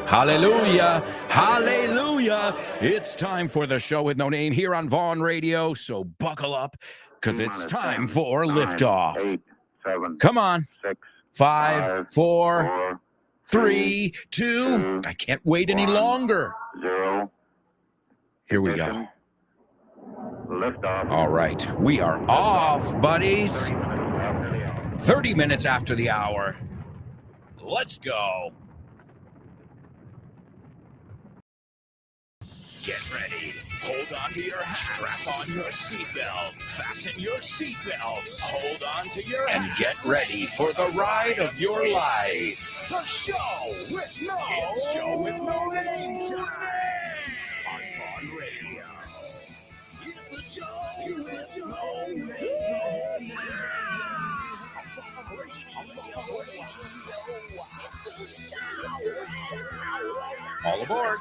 Hallelujah, hallelujah. It's time for the show with no name here on Vaughn Radio, so buckle up, because it's time for liftoff. 8, 7, Come on. 6, 5, 4, 4, 3, 2. I can't wait any 1, longer. 0. Here we go. Ignition. Liftoff. All right, we are off, buddies. 30 minutes after the hour. Let's go. Get ready. Hold on to your hats. Strap on your seatbelt. Fasten your seatbelts. Hold on to your hats. And get ready for the ride of your life. The show with no name time. On Vaughn Radio. It's the show with no name. All aboard.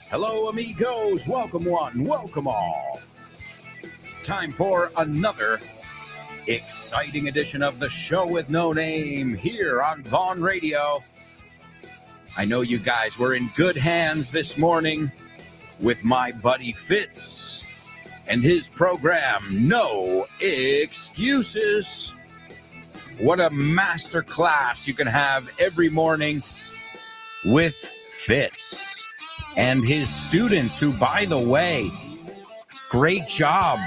Hello, amigos. Welcome one, welcome all. Time for another exciting edition of the show with no name here on Vaughn Radio. I know you guys were in good hands this morning with my buddy Fitz and his program, No Excuses. What a master class you can have every morning with Fitz and his students, who, by the way, great job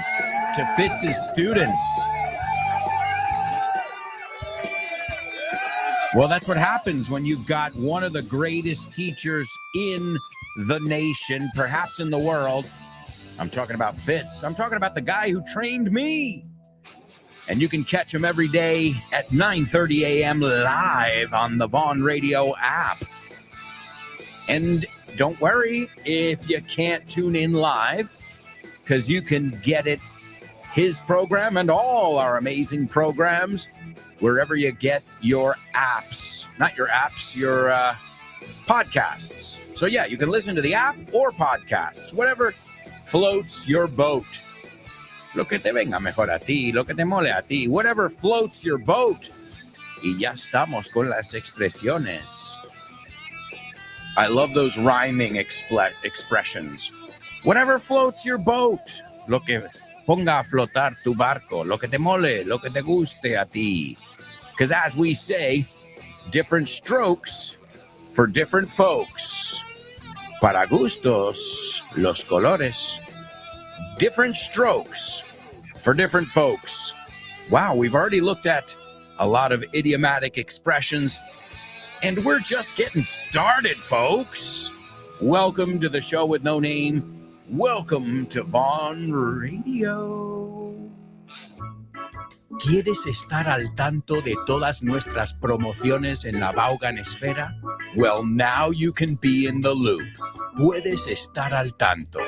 to Fitz's students. Well, that's what happens when you've got one of the greatest teachers in the nation, perhaps in the world. I'm talking about Fitz. I'm talking about the guy who trained me. And you can catch him every day at 9:30 a.m. live on the Vaughn Radio app. And don't worry if you can't tune in live, because you can get it, his program and all our amazing programs, wherever you get your apps. Not your apps, your podcasts. So yeah, you can listen to the app or podcasts, whatever floats your boat. Lo que te venga mejor a ti, lo que te mole a ti, whatever floats your boat. Y ya estamos con las expresiones. I love those rhyming expressions. Whatever floats your boat. Lo que ponga a flotar tu barco. Lo que te mole, lo que te guste a ti. Because as we say, different strokes for different folks. Para gustos, los colores. Different strokes for different folks. Wow, we've already looked at a lot of idiomatic expressions. And we're just getting started, folks. Welcome to the show with no name. Welcome to Vaughn Radio. ¿Quieres estar al tanto de todas nuestras promociones en la Vaughan Esfera? Well, now you can be in the loop. Puedes estar al tanto.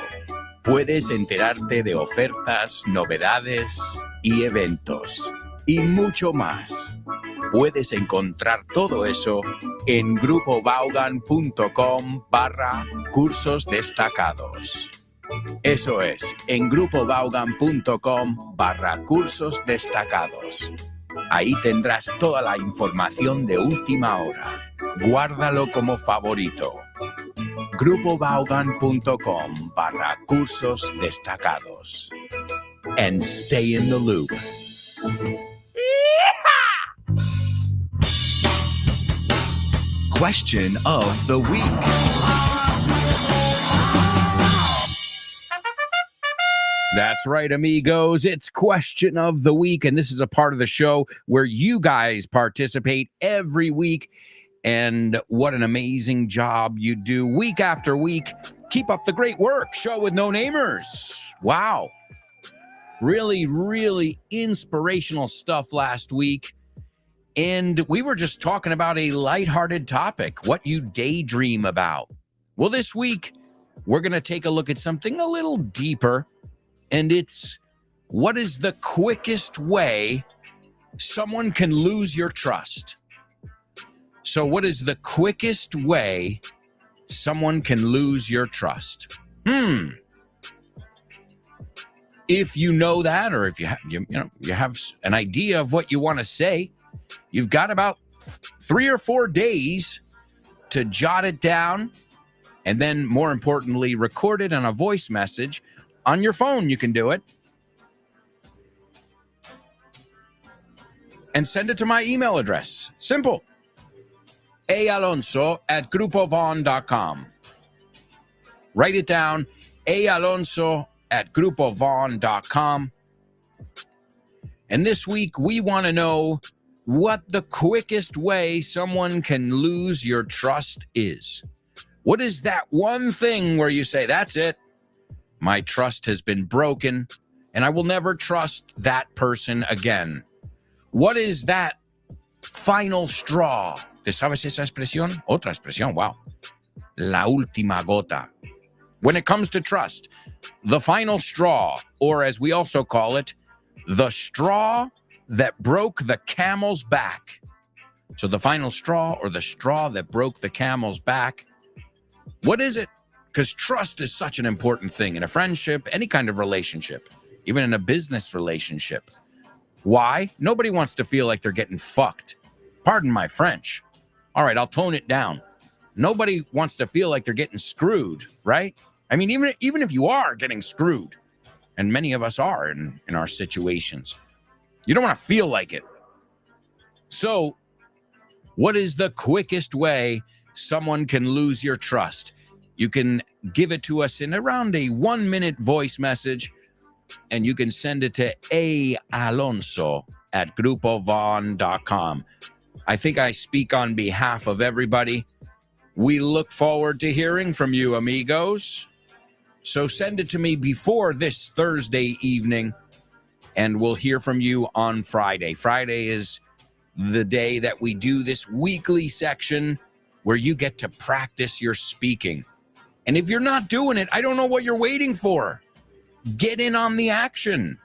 Puedes enterarte de ofertas, novedades y eventos. Y mucho más. Puedes encontrar todo eso en grupovaughan.com/cursos destacados. Eso es, en grupovaughan.com/cursos destacados. Ahí tendrás toda la información de última hora. Guárdalo como favorito. grupovaughan.com/cursos destacados. And stay in the loop. Question of the week. That's right, amigos. It's question of the week, and this is a part of the show where you guys participate every week. And what an amazing job you do week after week. Keep up the great work. Show with no namers. Wow. Really, really inspirational stuff last week. And we were just talking about a lighthearted topic, what you daydream about. Well, this week, we're going to take a look at something a little deeper, and it's what is the quickest way someone can lose your trust? So what is the quickest way someone can lose your trust? If you know that, or if you have an idea of what you want to say, you've got about 3 or 4 days to jot it down, and then more importantly, record it on a voice message on your phone. You can do it. And send it to my email address. Simple. alonso@grupovon.com. Write it down. alonso@grupovon.com. And this week, we want to know what the quickest way someone can lose your trust is. What is that one thing where you say, that's it, my trust has been broken, and I will never trust that person again? What is that final straw? ¿Te sabes esa expresión? Otra expresión, wow. La última gota. When it comes to trust, the final straw, or as we also call it, the straw that broke the camel's back. So the final straw, or the straw that broke the camel's back. What is it? Because trust is such an important thing in a friendship, any kind of relationship, even in a business relationship. Why? Nobody wants to feel like they're getting fucked. Pardon my French. All right, I'll tone it down. Nobody wants to feel like they're getting screwed, right? I mean, even if you are getting screwed, and many of us are in our situations, you don't want to feel like it. So, what is the quickest way someone can lose your trust? You can give it to us in around a 1-minute voice message, and you can send it to alonso@grupovon.com. I think I speak on behalf of everybody. We look forward to hearing from you, amigos. So send it to me before this Thursday evening, and we'll hear from you on Friday. Friday is the day that we do this weekly section where you get to practice your speaking. And if you're not doing it, I don't know what you're waiting for. Get in on the action.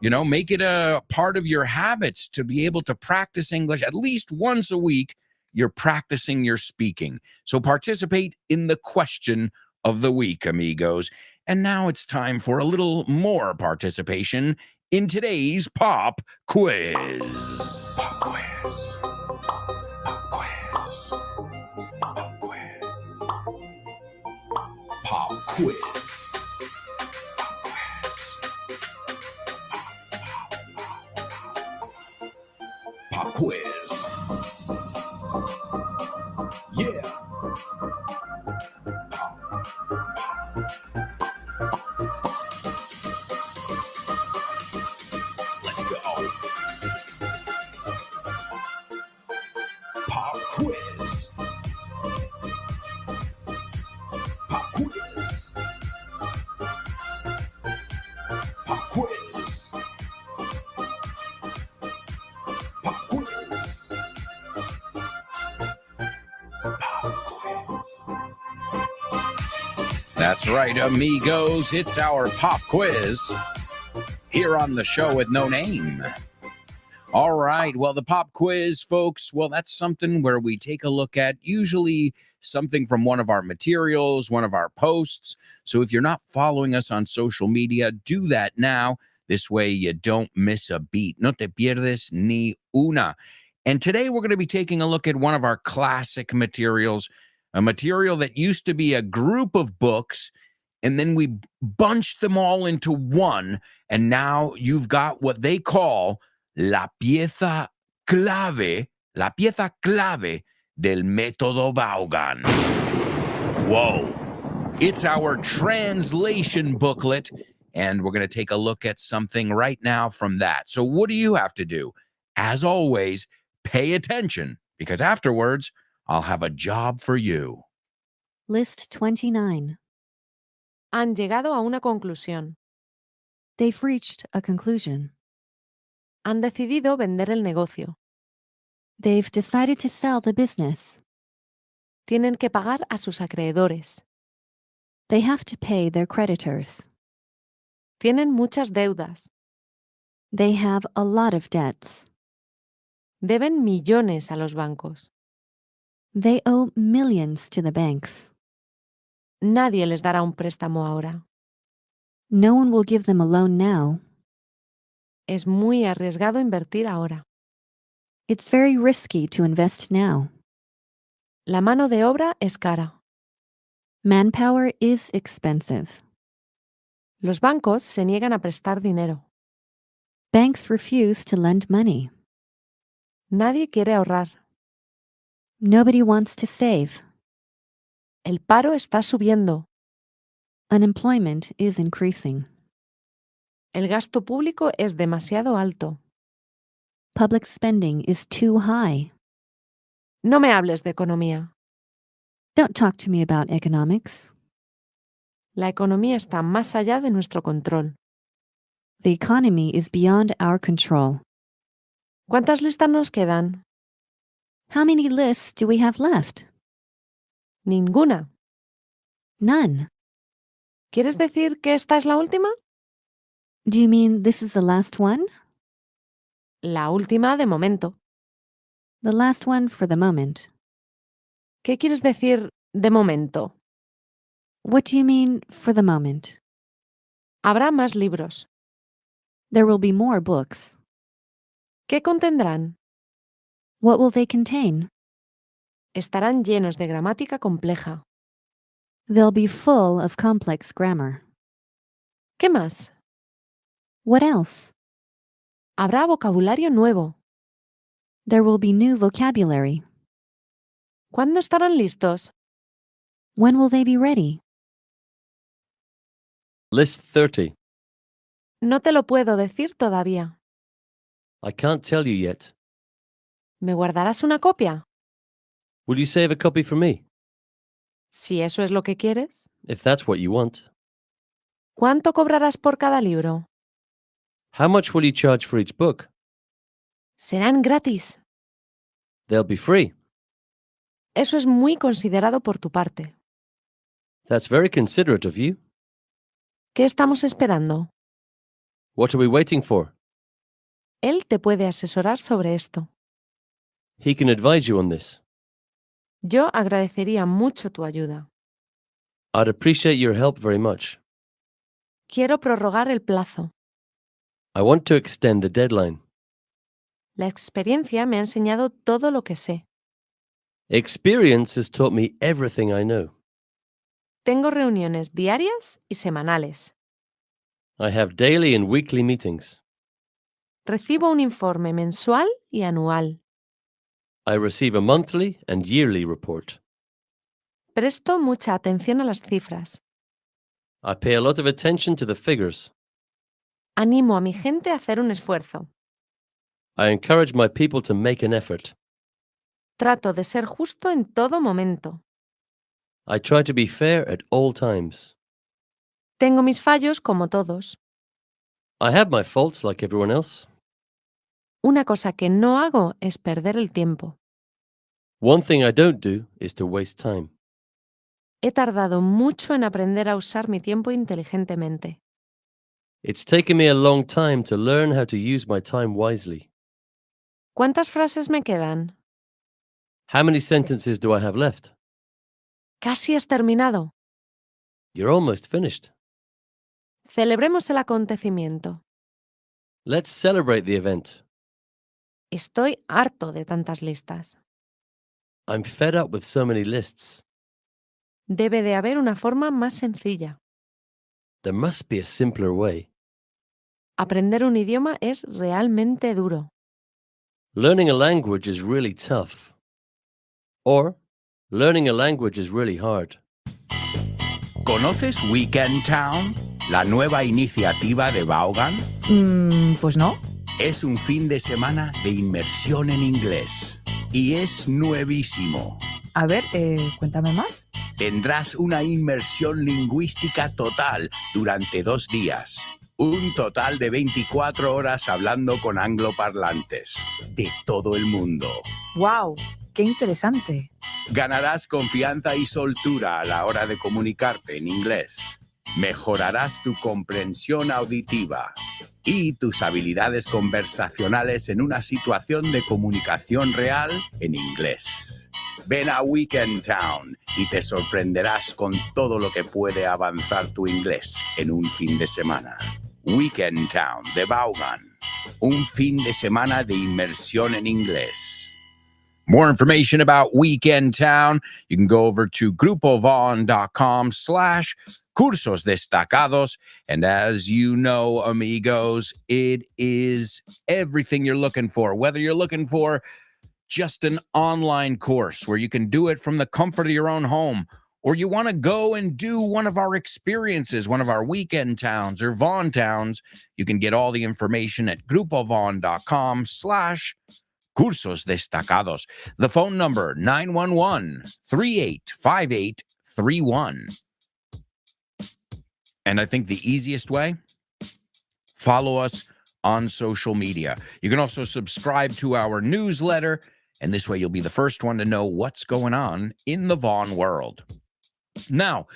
Make it a part of your habits to be able to practice English at least once a week. You're practicing your speaking. So participate in the question of the week, amigos. And now it's time for a little more participation in today's pop quiz. Pop quiz. Pop quiz. Pop quiz. Pop quiz. Pop quiz. Yeah. Let's go. Pop quiz. Pop quiz. Pop quiz. Pop quiz. That's right, amigos. It's our pop quiz here on the show with no name. All right. Well, the pop quiz, folks, well, that's something where we take a look at usually something from one of our materials, one of our posts. So if you're not following us on social media, do that now. This way you don't miss a beat. No te pierdes ni una. And today we're going to be taking a look at one of our classic materials, a material that used to be a group of books, and then we bunched them all into one, and now you've got what they call la pieza clave del método Vaughan. Whoa. It's our translation booklet, and we're going to take a look at something right now from that. So what do you have to do? As always, pay attention, because afterwards, I'll have a job for you. List 29. Han llegado a una conclusión. They've reached a conclusion. Han decidido vender el negocio. They've decided to sell the business. Tienen que pagar a sus acreedores. They have to pay their creditors. Tienen muchas deudas. They have a lot of debts. Deben millones a los bancos. They owe millions to the banks. Nadie les dará un préstamo ahora. No one will give them a loan now. Es muy arriesgado invertir ahora. It's very risky to invest now. La mano de obra es cara. Manpower is expensive. Los bancos se niegan a prestar dinero. Banks refuse to lend money. Nadie quiere ahorrar. Nobody wants to save. El paro está subiendo. Unemployment is increasing. El gasto público es demasiado alto. Public spending is too high. No me hables de economía. Don't talk to me about economics. La economía está más allá de nuestro control. The economy is beyond our control. ¿Cuántas listas nos quedan? How many lists do we have left? Ninguna. None. ¿Quieres decir que esta es la última? Do you mean this is the last one? La última de momento. The last one for the moment. ¿Qué quieres decir de momento? What do you mean for the moment? Habrá más libros. There will be more books. ¿Qué contendrán? What will they contain? Estarán llenos de gramática compleja. They'll be full of complex grammar. ¿Qué más? What else? Habrá vocabulario nuevo. There will be new vocabulary. ¿Cuándo estarán listos? When will they be ready? List 30. No te lo puedo decir todavía. I can't tell you yet. ¿Me guardarás una copia? Will you save a copy for me? Si eso es lo que quieres. If that's what you want. ¿Cuánto cobrarás por cada libro? How much will you charge for each book? Serán gratis. They'll be free. Eso es muy considerado por tu parte. That's very considerate of you. ¿Qué estamos esperando? What are we waiting for? Él te puede asesorar sobre esto. He can advise you on this. Yo agradecería mucho tu ayuda. I'd appreciate your help very much. Quiero prorrogar el plazo. I want to extend the deadline. La experiencia me ha enseñado todo lo que sé. Experience has taught me everything I know. Tengo reuniones diarias y semanales. I have daily and weekly meetings. Recibo un informe mensual y anual. I receive a monthly and yearly report. Presto mucha atención a las cifras. I pay a lot of attention to the figures. Animo a mi gente a hacer un esfuerzo. I encourage my people to make an effort. Trato de ser justo en todo momento. I try to be fair at all times. Tengo mis fallos como todos. I have my faults like everyone else. Una cosa que no hago es perder el tiempo. One thing I don't do is to waste time. He tardado mucho en aprender a usar mi tiempo inteligentemente. It's taken me a long time to learn how to use my time wisely. ¿Cuántas frases me quedan? How many sentences do I have left? Casi has terminado. You're almost finished. Celebremos el acontecimiento. Let's celebrate the event. Estoy harto de tantas listas. I'm fed up with so many lists. Debe de haber una forma más sencilla. There must be a simpler way. Aprender un idioma es realmente duro. Learning a language is really tough. Or, learning a language is really hard. ¿Conoces Weekend Town? La nueva iniciativa de Vaughan. Pues no. Es un fin de semana de inmersión en inglés. Y es nuevísimo. A ver, cuéntame más. Tendrás una inmersión lingüística total durante 2 días. Un total de 24 horas hablando con angloparlantes de todo el mundo. ¡Wow! ¡Qué interesante! Ganarás confianza y soltura a la hora de comunicarte en inglés. Mejorarás tu comprensión auditiva y tus habilidades conversacionales en una situación de comunicación real en inglés. Ven a Weekend Town y te sorprenderás con todo lo que puede avanzar tu inglés en un fin de semana. Weekend Town de Vaughan. Un fin de semana de inmersión en inglés. More information about Weekend Town, you can go over to grupovon.com/cursos destacados. And as you know, amigos, it is everything you're looking for. Whether you're looking for just an online course where you can do it from the comfort of your own home, or you want to go and do one of our experiences, one of our weekend towns or Vaughan towns, you can get all the information at grupovon.com/cursos destacados. The phone number, 911-385831. And I think the easiest way, follow us on social media. You can also subscribe to our newsletter, and this way you'll be the first one to know what's going on in the Vaughan world. Now,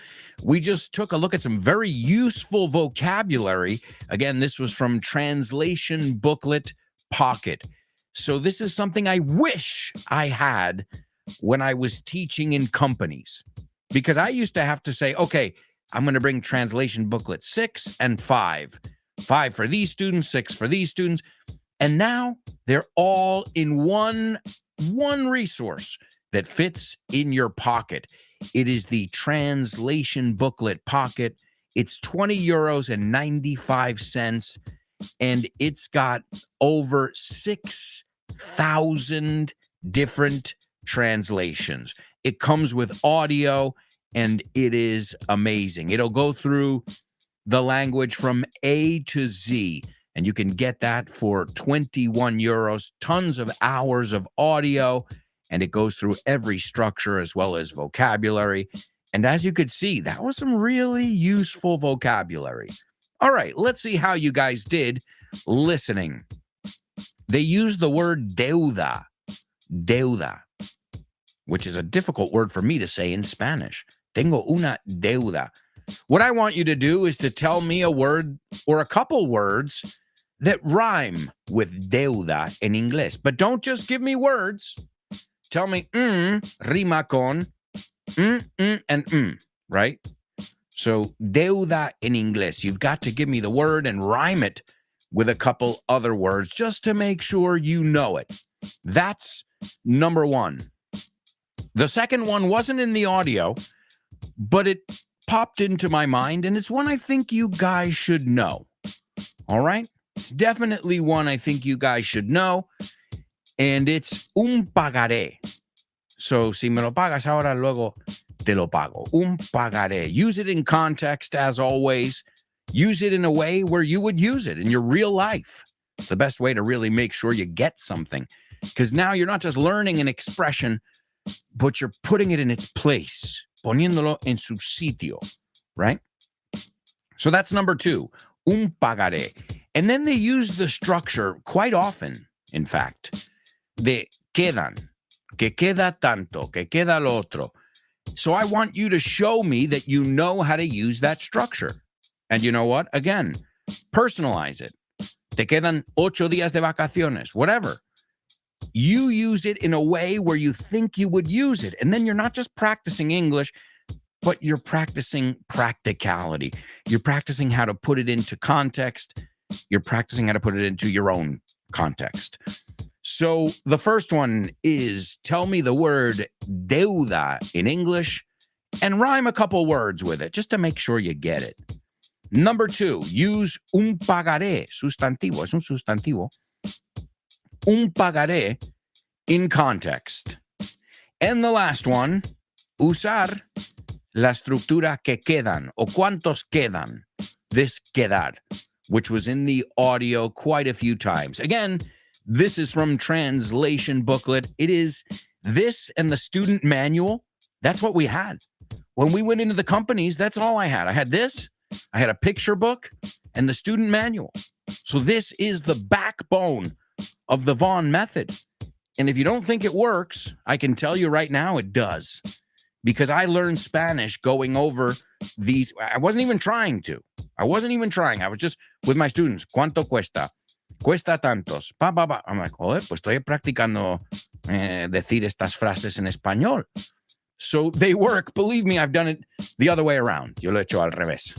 we just took a look at some very useful vocabulary. Again, this was from Translation Booklet Pocket. So this is something I wish I had when I was teaching in companies, because I used to have to say, okay, I'm going to bring Translation Booklet 6 and 5. 5 for these students, 6 for these students. And now they're all in one resource that fits in your pocket. It is the Translation Booklet Pocket. It's €20.95, and it's got over 6,000 different translations. It comes with audio, and it is amazing. It'll go through the language from A to Z, and you can get that for €21. Tons of hours of audio, and it goes through every structure as well as vocabulary. And as you could see, that was some really useful vocabulary. All right, let's see how you guys did listening. They used the word deuda, which is a difficult word for me to say in Spanish. Tengo una deuda. What I want you to do is to tell me a word or a couple words that rhyme with deuda in English. But don't just give me words. Tell me rima con and right? So deuda in English. You've got to give me the word and rhyme it with a couple other words just to make sure you know it. That's number one. The second one wasn't in the audio, but it popped into my mind, and it's one I think you guys should know. All right? It's definitely one I think you guys should know, and it's un pagaré. So, si me lo pagas ahora, luego te lo pago. Un pagaré. Use it in context, as always. Use it in a way where you would use it in your real life. It's the best way to really make sure you get something, because now you're not just learning an expression, but you're putting it in its place, poniéndolo en su sitio, right? So that's number two, un pagaré. And then they use the structure quite often, in fact, de quedan, que queda tanto, que queda lo otro. So I want you to show me that you know how to use that structure. And you know what? Again, personalize it. Te quedan 8 días de vacaciones, whatever. You use it in a way where you think you would use it. And then you're not just practicing English, but you're practicing practicality. You're practicing how to put it into context. You're practicing how to put it into your own context. So the first one is tell me the word deuda in English and rhyme a couple words with it just to make sure you get it. Number two, use un pagaré, sustantivo, es un sustantivo. Un pagaré in context. And the last one, usar la estructura que quedan, o cuántos quedan, this quedar, which was in the audio quite a few times. Again, this is from Translation Booklet. It is this and the student manual. That's what we had. When we went into the companies, that's all I had. I had this, I had a picture book, and the student manual. So this is the backbone of the Vaughan method. And if you don't think it works, I can tell you right now it does. Because I learned Spanish going over these. I wasn't even trying to. I was just with my students. ¿Cuánto cuesta? Cuesta tantos. Pa, pa, pa. I'm like, joder, pues estoy practicando decir estas frases en español. So they work. Believe me, I've done it the other way around. Yo lo he hecho al revés.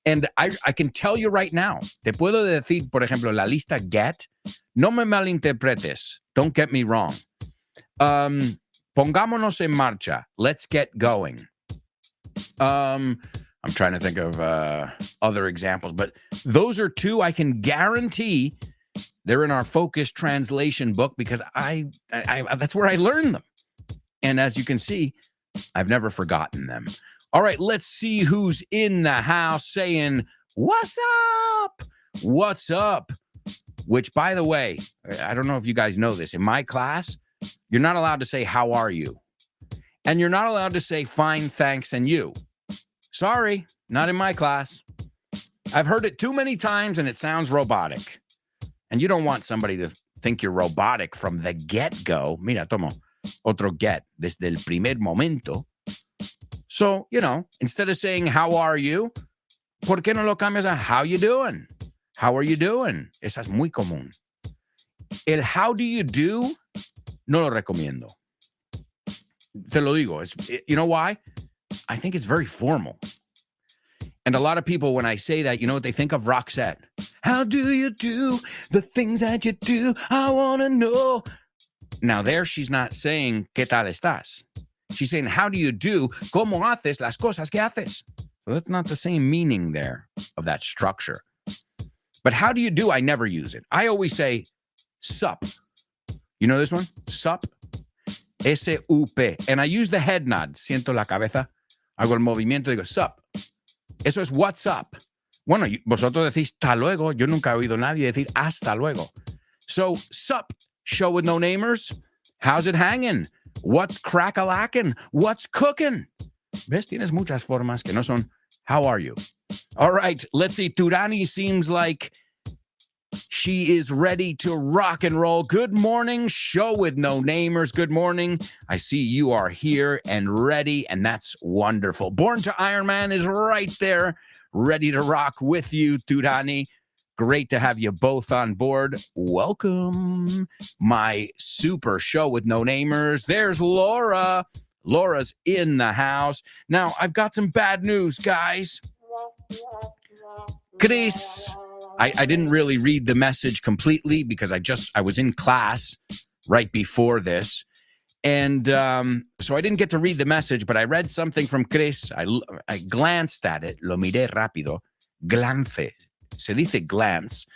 And I can tell you right now, te puedo decir, por ejemplo, la lista get. No me malinterpretes. Don't get me wrong. Pongámonos en marcha. Let's get going. I'm trying to think of other examples, but those are two I can guarantee they're in our Focus translation book because I that's where I learned them. And as you can see, I've never forgotten them. All right, let's see who's in the house saying, "What's up? What's up?" Which, by the way, I don't know if you guys know this. In my class, you're not allowed to say, "How are you?" And you're not allowed to say, "Fine, thanks, and you." Sorry, not in my class. I've heard it too many times and it sounds robotic. And you don't want somebody to think you're robotic from the get-go. Mira, tomo otro get, desde el primer momento. So, instead of saying, "How are you?" ¿Por qué no lo cambias a "How you doing?" How are you doing? Esa es muy común. El "how do you do" no lo recomiendo. Te lo digo. You know why? I think it's very formal. And a lot of people, when I say that, you know what they think of? Roxette. How do you do the things that you do? I want to know. Now there, she's not saying, ¿Qué tal estás? She's saying, how do you do? ¿Cómo haces las cosas que haces? So that's not the same meaning there of that structure. But how do you do? I never use it. I always say, sup. You know this one? Sup. S-U-P. And I use the head nod. Siento la cabeza. Hago el movimiento. Digo, sup. Eso es what's up. Bueno, vosotros decís hasta luego. Yo nunca he oído a nadie decir hasta luego. So, sup, show with no namers. How's it hanging? What's crack-a-lacking? What's cooking? ¿Ves? Tienes muchas formas que no son how are you? All right, let's see. Turani seems like she is ready to rock and roll. Good morning, show with no namers. Good morning. I see you are here and ready, and that's wonderful. Born to Iron Man is right there, ready to rock with you, Turani. Great to have you both on board. Welcome, my super show with no namers. There's Laura. Laura's in the house. Now, I've got some bad news, guys. Chris, I didn't really read the message completely because I was in class right before this. And so I didn't get to read the message, but I read something from Chris. I glanced at it. Lo miré rápido. Glance. Se dice glance.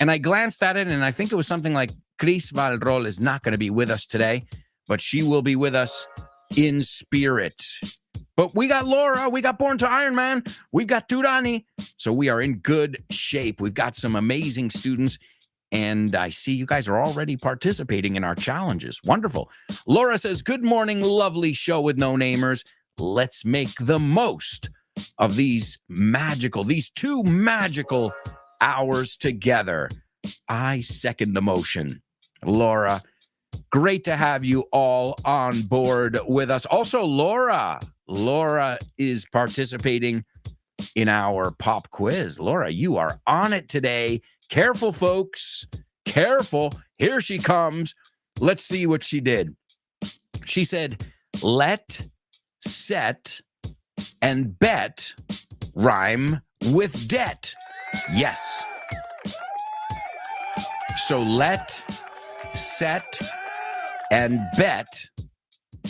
And I glanced at it, and I think it was something like, Chris Valrol is not going to be with us today, but she will be with us in spirit. But we got Laura, we got Born to Iron Man, we've got Turani, so we are in good shape. We've got some amazing students, and I see you guys are already participating in our challenges. Wonderful. Laura says, good morning, lovely show with no namers. Let's make the most of these two magical hours together. I second the motion. Laura, great to have you all on board with us. Also, Laura is participating in our pop quiz. Laura, you are on it today. Careful, folks. Careful. Here she comes. Let's see what she did. She said, let, set, and bet rhyme with debt. Yes. So let, set, and bet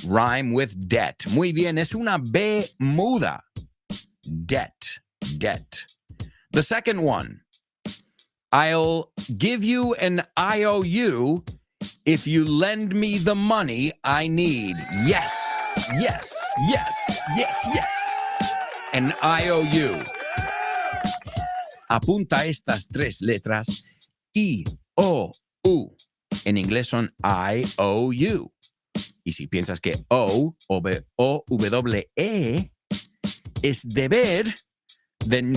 rhyme with debt. Muy bien, es una B muda. Debt. The second one, I'll give you an IOU if you lend me the money I need. Yes. An IOU. Apunta estas tres letras, I-O-U. En inglés son IOU. Y si piensas que O-W-E es deber, then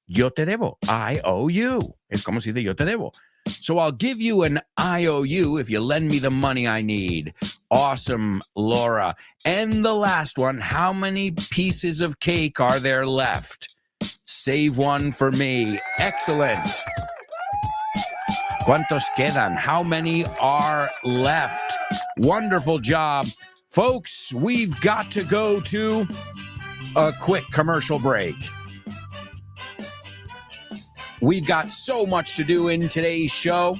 yo te debo. I owe you. Es como si de yo te debo. So I'll give you an IOU if you lend me the money I need. Awesome, Laura. And the last one, how many pieces of cake are there left? Save one for me. Excellent. ¿Cuántos quedan? How many are left? Wonderful job. Folks, we've got to go to a quick commercial break. We've got so much to do in today's show.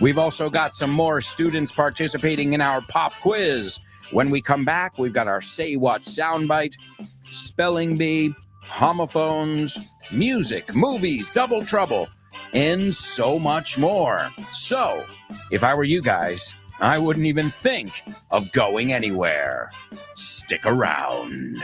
We've also got some more students participating in our pop quiz. When we come back, we've got our Say What soundbite, spelling bee, homophones, music, movies, double trouble, and so much more. So, if I were you guys, I wouldn't even think of going anywhere. Stick around.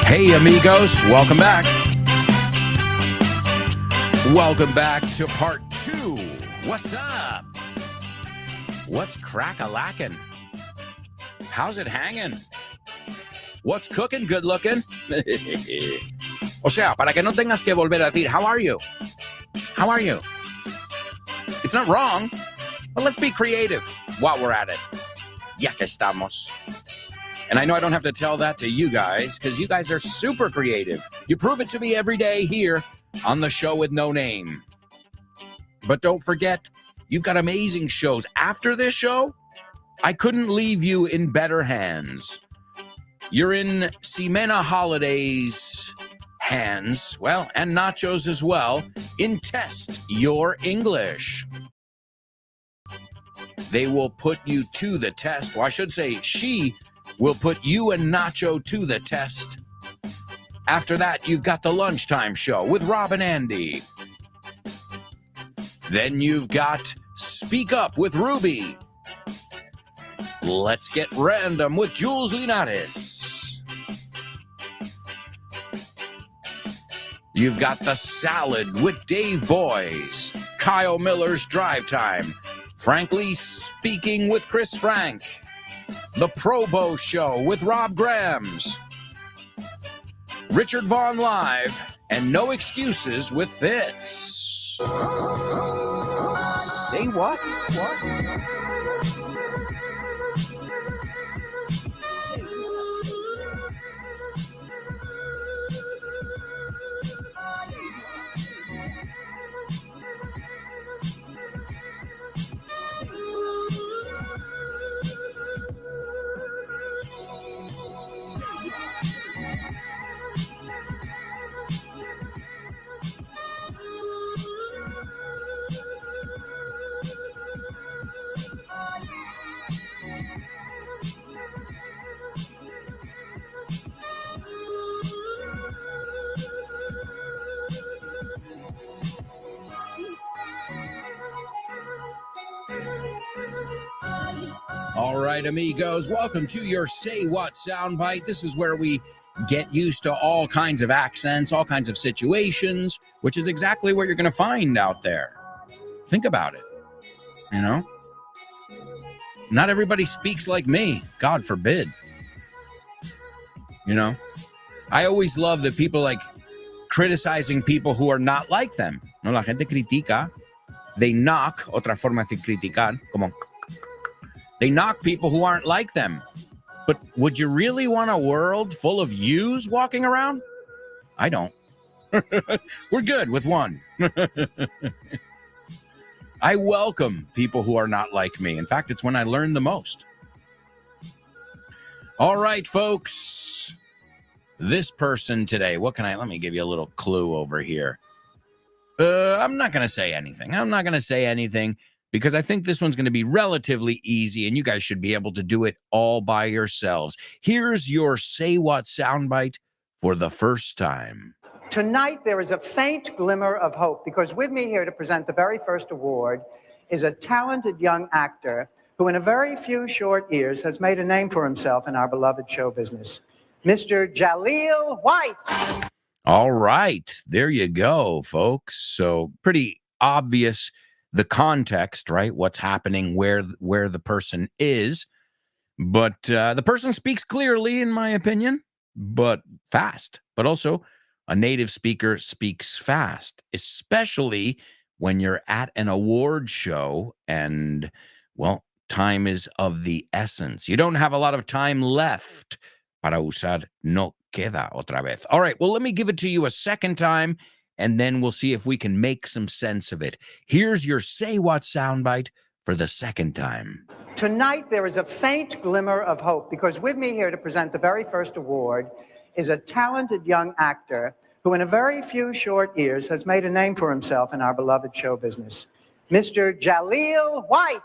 Hey, amigos, welcome back. Welcome back to part 2. What's up? What's crack-a-lackin'? How's it hanging? What's cooking, good looking? O sea, para que no tengas que volver a decir, how are you? How are you? It's not wrong, but let's be creative while we're at it. Ya que estamos. And I know I don't have to tell that to you guys, because you guys are super creative. You prove it to me every day here on the show with no name. But don't forget, you've got amazing shows. After this show, I couldn't leave you in better hands. You're in Ximena Holiday's hands, well, and Nacho's as well, in Test Your English. They will put you to the test. Well, I should say she will put you and Nacho to the test. After that, you've got the lunchtime show with Rob and Andy. Then you've got Speak Up with Ruby. Let's Get Random with Jules Linares. You've got The Salad with Dave Boys. Kyle Miller's Drive Time. Frankly Speaking with Chris Frank. The Pro Bow Show with Rob Grams. Richard Vaughn Live, and No Excuses with Fitz. Say what? All right, amigos, welcome to your Say What soundbite. This is where we get used to all kinds of accents, all kinds of situations, which is exactly what you're going to find out there. Think about it. You know, not everybody speaks like me. God forbid. You know, I always love that people like criticizing people who are not like them. No, la gente critica. They knock, otra forma de criticar, como they knock people who aren't like them. But would you really want a world full of yous walking around? I don't. We're good with one. I welcome people who are not like me. In fact, it's when I learn the most. All right, folks. This person today, let me give you a little clue over here. I'm not going to say anything. Because I think this one's going to be relatively easy, and you guys should be able to do it all by yourselves. Here's your Say What soundbite for the first time. Tonight, there is a faint glimmer of hope because with me here to present the very first award is a talented young actor who in a very few short years has made a name for himself in our beloved show business, Mr. Jaleel White. All right, there you go, folks. So pretty obvious the context, right? What's happening, where the person is. But the person speaks clearly, in my opinion, but fast. But also, a native speaker speaks fast, especially when you're at an award show and, well, time is of the essence. You don't have a lot of time left. Para usar no queda otra vez. All right, well, let me give it to you a second time, and then we'll see if we can make some sense of it. Here's your Say What soundbite for the second time. Tonight, there is a faint glimmer of hope because with me here to present the very first award is a talented young actor who in a very few short years has made a name for himself in our beloved show business, Mr. Jaleel White.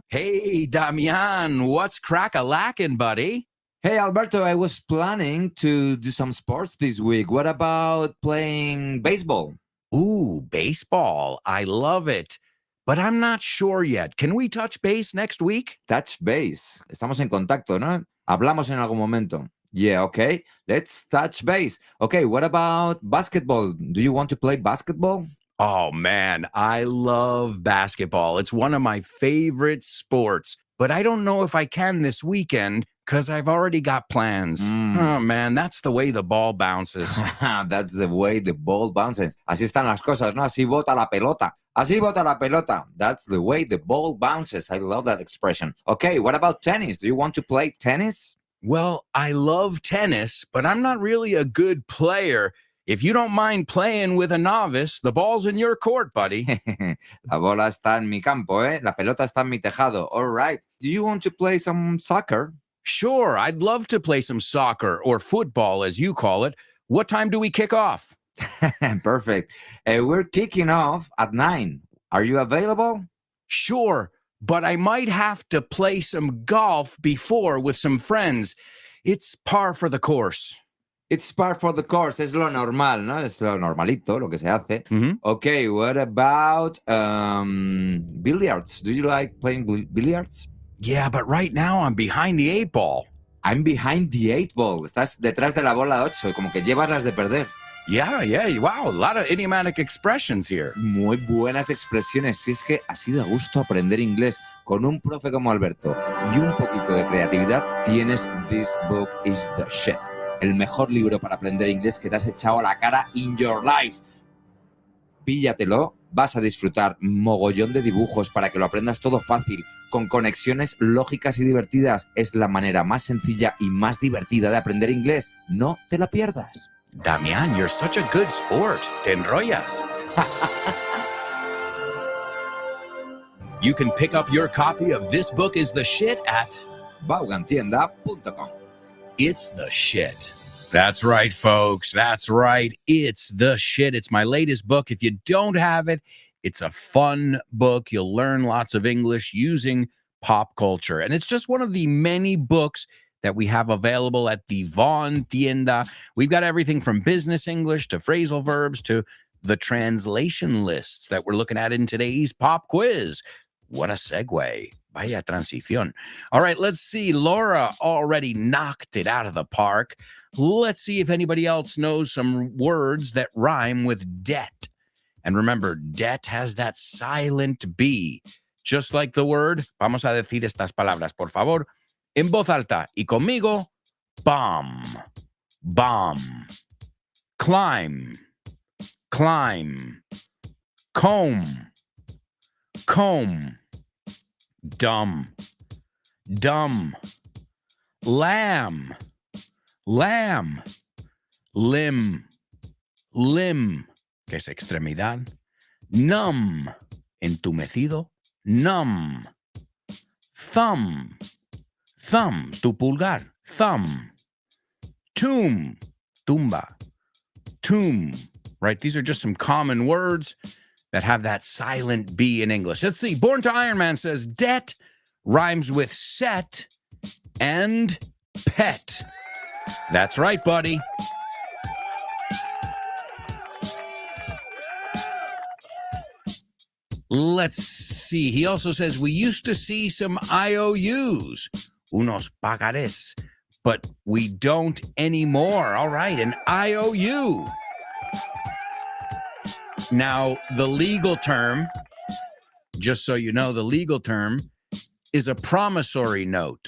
Hey, Damian, what's crack-a-lackin', buddy? Hey, Alberto, I was planning to do some sports this week. What about playing baseball? Ooh, baseball. I love it. But I'm not sure yet. Can we touch base next week? Touch base. Estamos en contacto, ¿no? Hablamos en algún momento. Yeah, okay. Let's touch base. Okay, what about basketball? Do you want to play basketball? Oh, man, I love basketball. It's one of my favorite sports. But I don't know if I can this weekend because I've already got plans. Oh, man, that's the way the ball bounces. That's the way the ball bounces. Así están las cosas, ¿no? Así bota la pelota. Así bota la pelota. That's the way the ball bounces. I love that expression. Okay, what about tennis? Do you want to play tennis? Well, I love tennis, but I'm not really a good player. If you don't mind playing with a novice, the ball's in your court, buddy. La bola está en mi campo, ¿eh? La pelota está en mi tejado. All right. Do you want to play some soccer? Sure, I'd love to play some soccer or football, as you call it. What time do we kick off? Perfect. We're kicking off at 9. Are you available? Sure, but I might have to play some golf before with some friends. It's par for the course. It's par for the course. Es lo normal, ¿no? Es lo normalito, lo que se hace. Mhm. Okay, what about billiards? Do you like playing billiards? Yeah, but right now I'm behind the 8 ball. I'm behind the 8 ball. Estás detrás de la bola 8, como que llevas las de perder. Yeah, wow, a lot of idiomatic expressions here. Muy buenas expresiones. Si es que ha sido a gusto aprender inglés con un profe como Alberto y un poquito de creatividad, tienes This Book is the Shit. El mejor libro para aprender inglés que te has echado a la cara in your life. Píllatelo, vas a disfrutar mogollón de dibujos para que lo aprendas todo fácil, con conexiones lógicas y divertidas. Es la manera más sencilla y más divertida de aprender inglés. No te la pierdas. Damian, you're such a good sport. Te enrollas. You can pick up your copy of This Book is the Shit at Vaughantienda.com. It's the Shit. That's right, folks. That's right. It's the Shit. It's my latest book. If you don't have it, it's a fun book. You'll learn lots of English using pop culture. And it's just one of the many books that we have available at the Vaughan Tienda. We've got everything from business English to phrasal verbs to the translation lists that we're looking at in today's pop quiz. What a segue. Vaya transición. All right, let's see. Laura already knocked it out of the park. Let's see if anybody else knows some words that rhyme with debt. And remember, debt has that silent B. Just like the word, vamos a decir estas palabras, por favor, en voz alta y conmigo. Bomb, bomb. Climb, climb. Comb, comb. Dumb, dumb. Lamb, lamb. Limb, limb, que es extremidad. Numb, entumecido. Numb. Thumb, thumb, tu pulgar. Thumb. Tomb, tumba. Tomb, right? These are just some common words. that have that silent B in English. Let's see. Born to Iron Man says debt rhymes with set and pet. That's right, buddy. Let's see. He also says we used to see some IOUs, unos pagares, but we don't anymore. All right, an IOU. Now, the legal term, just so you know, the legal term is a promissory note,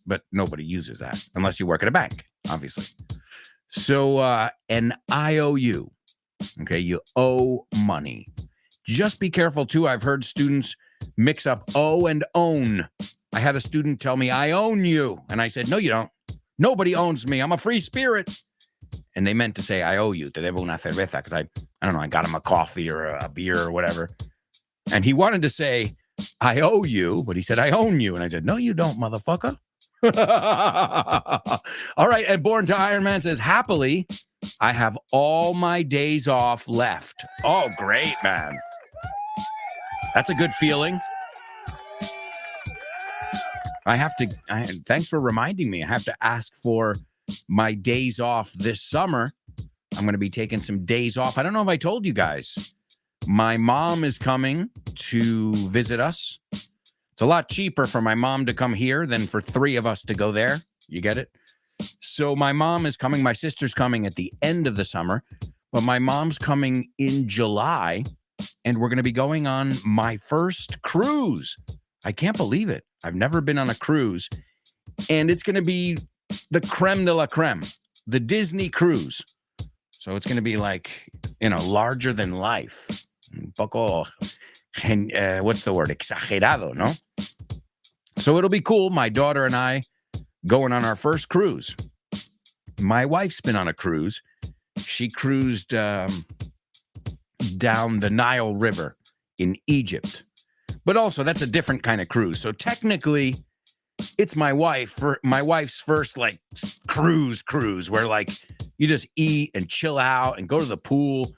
but nobody uses that unless you work at a bank, obviously. So an IOU, okay, you owe money. Just be careful, too. I've heard students mix up owe and own. I had a student tell me, I own you. And I said, no, you don't. Nobody owns me. I'm a free spirit. And they meant to say, I owe you. Te debo una cerveza. Because I don't know, I got him a coffee or a beer or whatever. And he wanted to say, I owe you. But he said, I own you. And I said, no, you don't, motherfucker. All right. And Born to Iron Man says, happily, I have all my days off left. Oh, great, man. That's a good feeling. Thanks for reminding me. I have to ask for my days off this summer. I'm going to be taking some days off. I don't know if I told you guys. My mom is coming to visit us. It's a lot cheaper for my mom to come here than for 3 of us to go there. You get it? So my mom is coming. My sister's coming at the end of the summer. But my mom's coming in July. And we're going to be going on my first cruise. I can't believe it. I've never been on a cruise. And it's going to be the creme de la creme, the Disney cruise. So it's going to be like, larger than life. Un poco, what's the word? Exagerado, no? So it'll be cool. My daughter and I going on our first cruise. My wife's been on a cruise. She cruised down the Nile River in Egypt. But also, that's a different kind of cruise. So technically, it's my wife's first like cruise where like you just eat and chill out and go to the pool.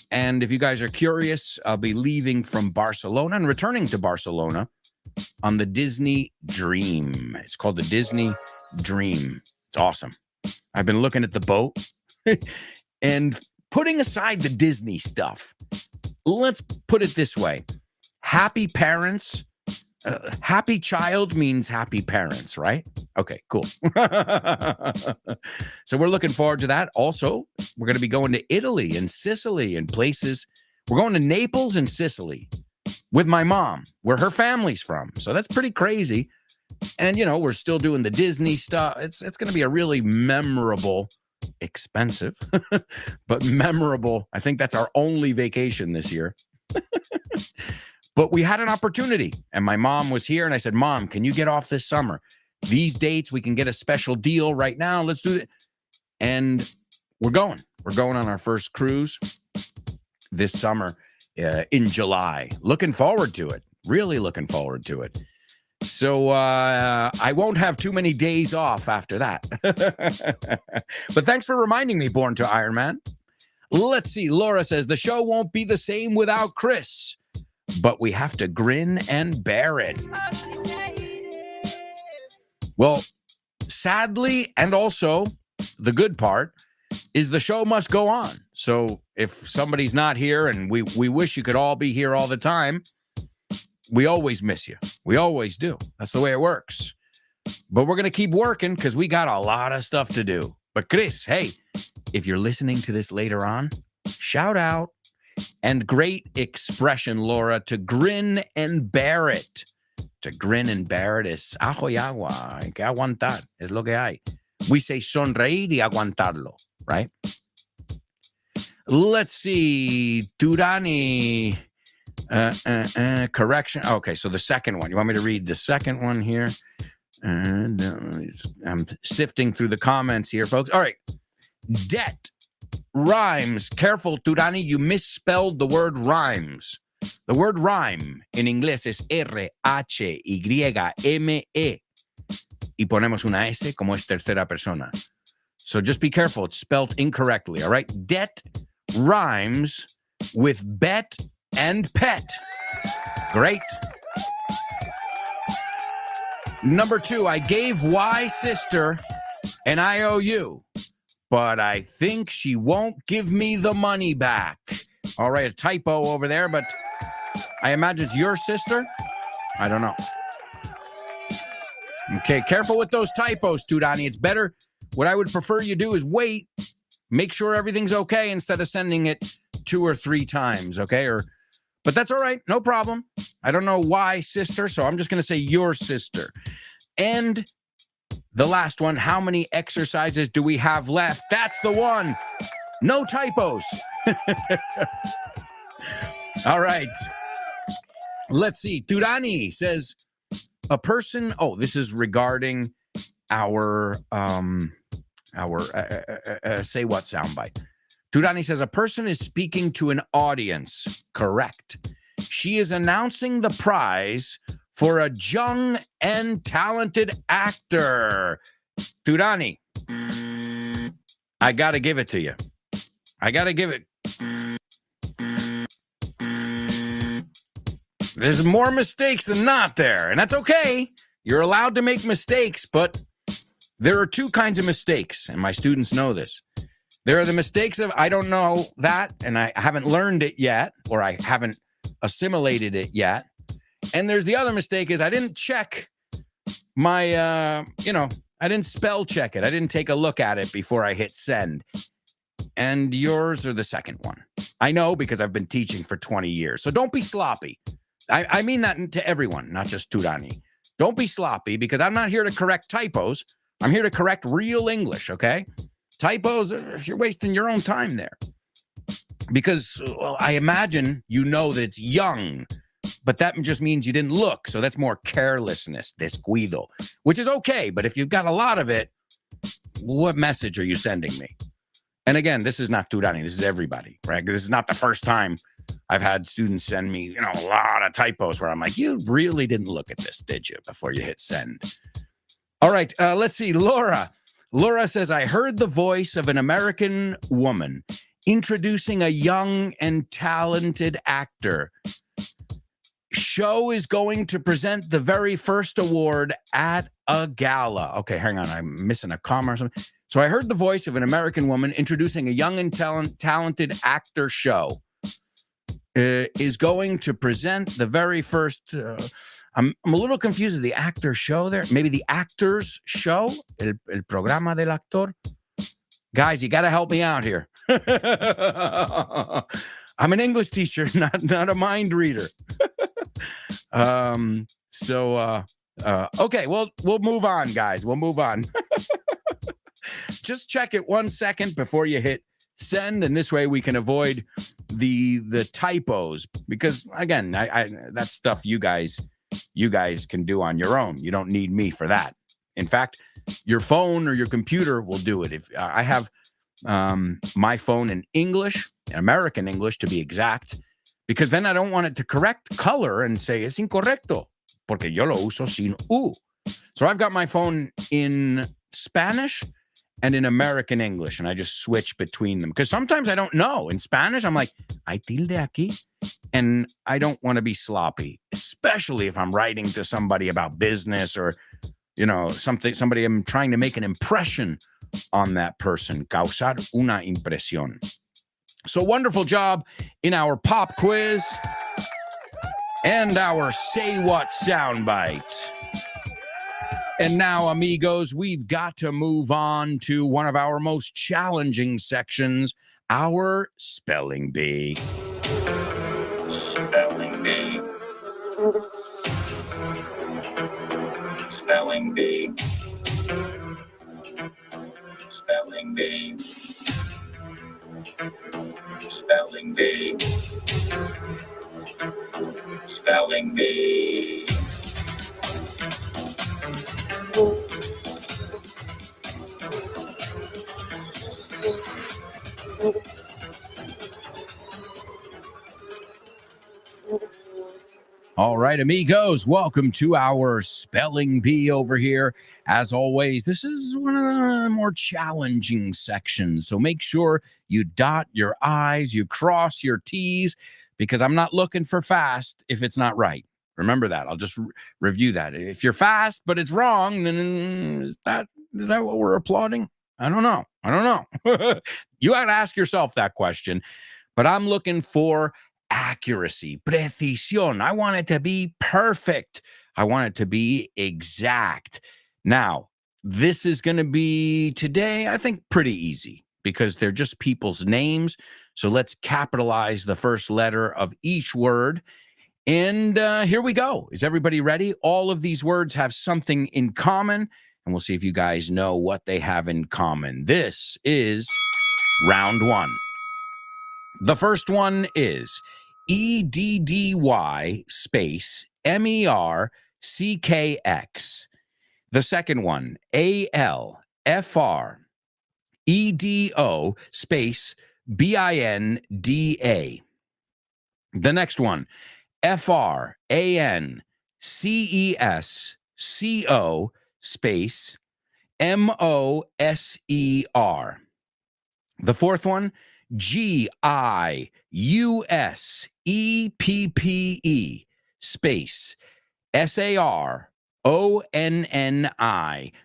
And if you guys are curious, I'll be leaving from Barcelona and returning to Barcelona on the Disney Dream. It's called the Disney Dream. It's awesome. I've been looking at the boat and putting aside the Disney stuff. Let's put it this way. Happy parents, happy child means happy parents, right? Okay, cool. So we're looking forward to that. Also, we're going to be going to Italy and Sicily and places. We're going to Naples and Sicily with my mom, where her family's from. So that's pretty crazy. And, we're still doing the Disney stuff. It's going to be a really memorable, expensive, but memorable. I think that's our only vacation this year. But we had an opportunity, and my mom was here, and I said, Mom, can you get off this summer? These dates, we can get a special deal right now. Let's do it. And we're going. We're going on our first cruise this summer in July. Looking forward to it. Really looking forward to it. So I won't have too many days off after that. But thanks for reminding me, Born to Iron Man. Let's see. Laura says, the show won't be the same without Chris, but we have to grin and bear it. Well, sadly, and also the good part is the show must go on. So if somebody's not here, and we wish you could all be here all the time, we always miss you. We always do. That's the way it works. But we're going to keep working because we got a lot of stuff to do. But Chris, hey, if you're listening to this later on, shout out. And great expression, Laura, to grin and bear it. To grin and bear it is ajo y agua. Hay que aguantar. Es lo que hay. We say sonreír y aguantarlo, right? Let's see. Durani. Correction. Okay, so the second one. You want me to read the second one here? And I'm sifting through the comments here, folks. All right. Debt rhymes. Careful, Turani, you misspelled the word rhymes. The word rhyme in inglés es R-H-Y-M-E. Y ponemos una S como es tercera persona. So just be careful. It's spelled incorrectly, all right? Debt rhymes with bet and pet. Great. Number 2, I gave Y sister an IOU, but I think she won't give me the money back. All right, a typo over there, but I imagine it's your sister. I don't know. Okay, careful with those typos, Tudani. It's better. What I would prefer you do is wait, make sure everything's okay instead of sending it 2 or 3 times, okay? But that's all right, no problem. I don't know why sister, so I'm just going to say your sister. And the last one, how many exercises do we have left? That's the one. No typos. All right. Let's see. Turani says a person. Oh, this is regarding our say what soundbite. Turani says a person is speaking to an audience. Correct. She is announcing the prize for a young and talented actor. Turani, I got to give it to you. I got to give it. There's more mistakes than not there, and that's okay. You're allowed to make mistakes, but there are 2 kinds of mistakes, and my students know this. There are the mistakes of, I don't know that, and I haven't learned it yet, or I haven't assimilated it yet. And there's the other mistake is I didn't check my, I didn't spell check it. I didn't take a look at it before I hit send. And yours are the second one. I know because I've been teaching for 20 years. So don't be sloppy. I mean that to everyone, not just Turani. Don't be sloppy because I'm not here to correct typos. I'm here to correct real English, okay? Typos, you're wasting your own time there. Because I imagine you know that it's young, but that just means you didn't look. So that's more carelessness, descuido, which is okay. But if you've got a lot of it, what message are you sending me? And again, this is not Turani. This is everybody, right? This is not the first time I've had students send me, a lot of typos where I'm like, you really didn't look at this, did you, before you hit send? All right, let's see. Laura says, I heard the voice of an American woman introducing a young and talented actor. Show is going to present the very first award at a gala. Okay, hang on. I'm missing a comma or something. So I heard the voice of an American woman introducing a young and talented actor show. Is going to present the very first. I'm a little confused with the actor show there. Maybe the actor's show, el programa del actor. Guys, you got to help me out here. I'm an English teacher, not a mind reader. Okay, well, we'll move on, guys. We'll move on. Just check it 1 second before you hit send, and this way we can avoid the typos, because again, I that's stuff you guys can do on your own. You don't need me for that. In fact, your phone or your computer will do it. If I have my phone in English, American English to be exact, because then I don't want it to correct color and say es incorrecto, porque yo lo uso sin u. So I've got my phone in Spanish and in American English, and I just switch between them. Because sometimes I don't know. In Spanish, I'm like, hay tilde aquí? And I don't want to be sloppy, especially if I'm writing to somebody about business or, somebody I'm trying to make an impression on that person. Causar una impresión. So wonderful job in our pop quiz and our Say What soundbite. And now, amigos, we've got to move on to one of our most challenging sections, our Spelling Bee. Spelling Bee. Spelling Bee. Spelling Bee. Spelling Bee. Spelling Bee. All right, amigos, welcome to our Spelling Bee over here. As always, this is one of the more challenging sections, so make sure you dot your I's, you cross your T's, because I'm not looking for fast if it's not right. Remember that. I'll just review that. If you're fast, but it's wrong, then is that what we're applauding? I don't know. You got to ask yourself that question, but I'm looking for accuracy, precisión. I want it to be perfect. I want it to be exact. Now, this is going to be today, I think, pretty easy because they're just people's names. So let's capitalize the first letter of each word. And here we go. Is everybody ready? All of these words have something in common, and we'll see if you guys know what they have in common. This is round one. The first one is EDDY space MERCKX. The second one, ALFR EDO space BINDA. The next one, FRANCESCO space MOSER. The fourth one, GIUSEPPE space SARONNI.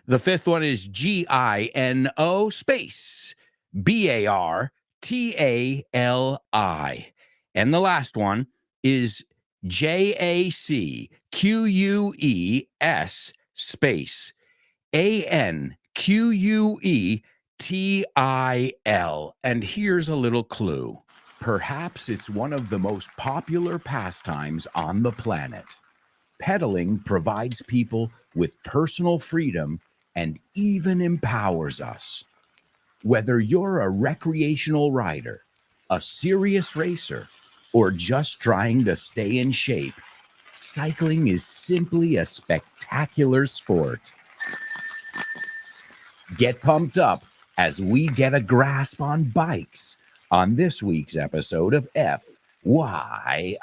The fifth one is GINO space BARTALI. And the last one is JACQUES space ANQUETIL. And here's a little clue. Perhaps it's one of the most popular pastimes on the planet. Pedaling provides people with personal freedom and even empowers us. Whether you're a recreational rider, a serious racer, or just trying to stay in shape, cycling is simply a spectacular sport. Get pumped up as we get a grasp on bikes on this week's episode of FYI.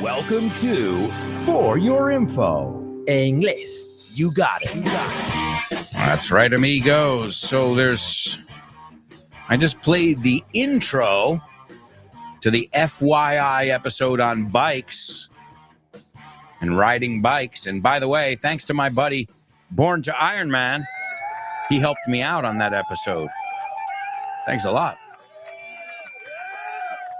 Welcome to For Your Info. En inglés. You got it. That's right, amigos. So I just played the intro to the FYI episode on bikes and riding bikes. And by the way, thanks to my buddy Born to Iron Man, he helped me out on that episode. Thanks a lot.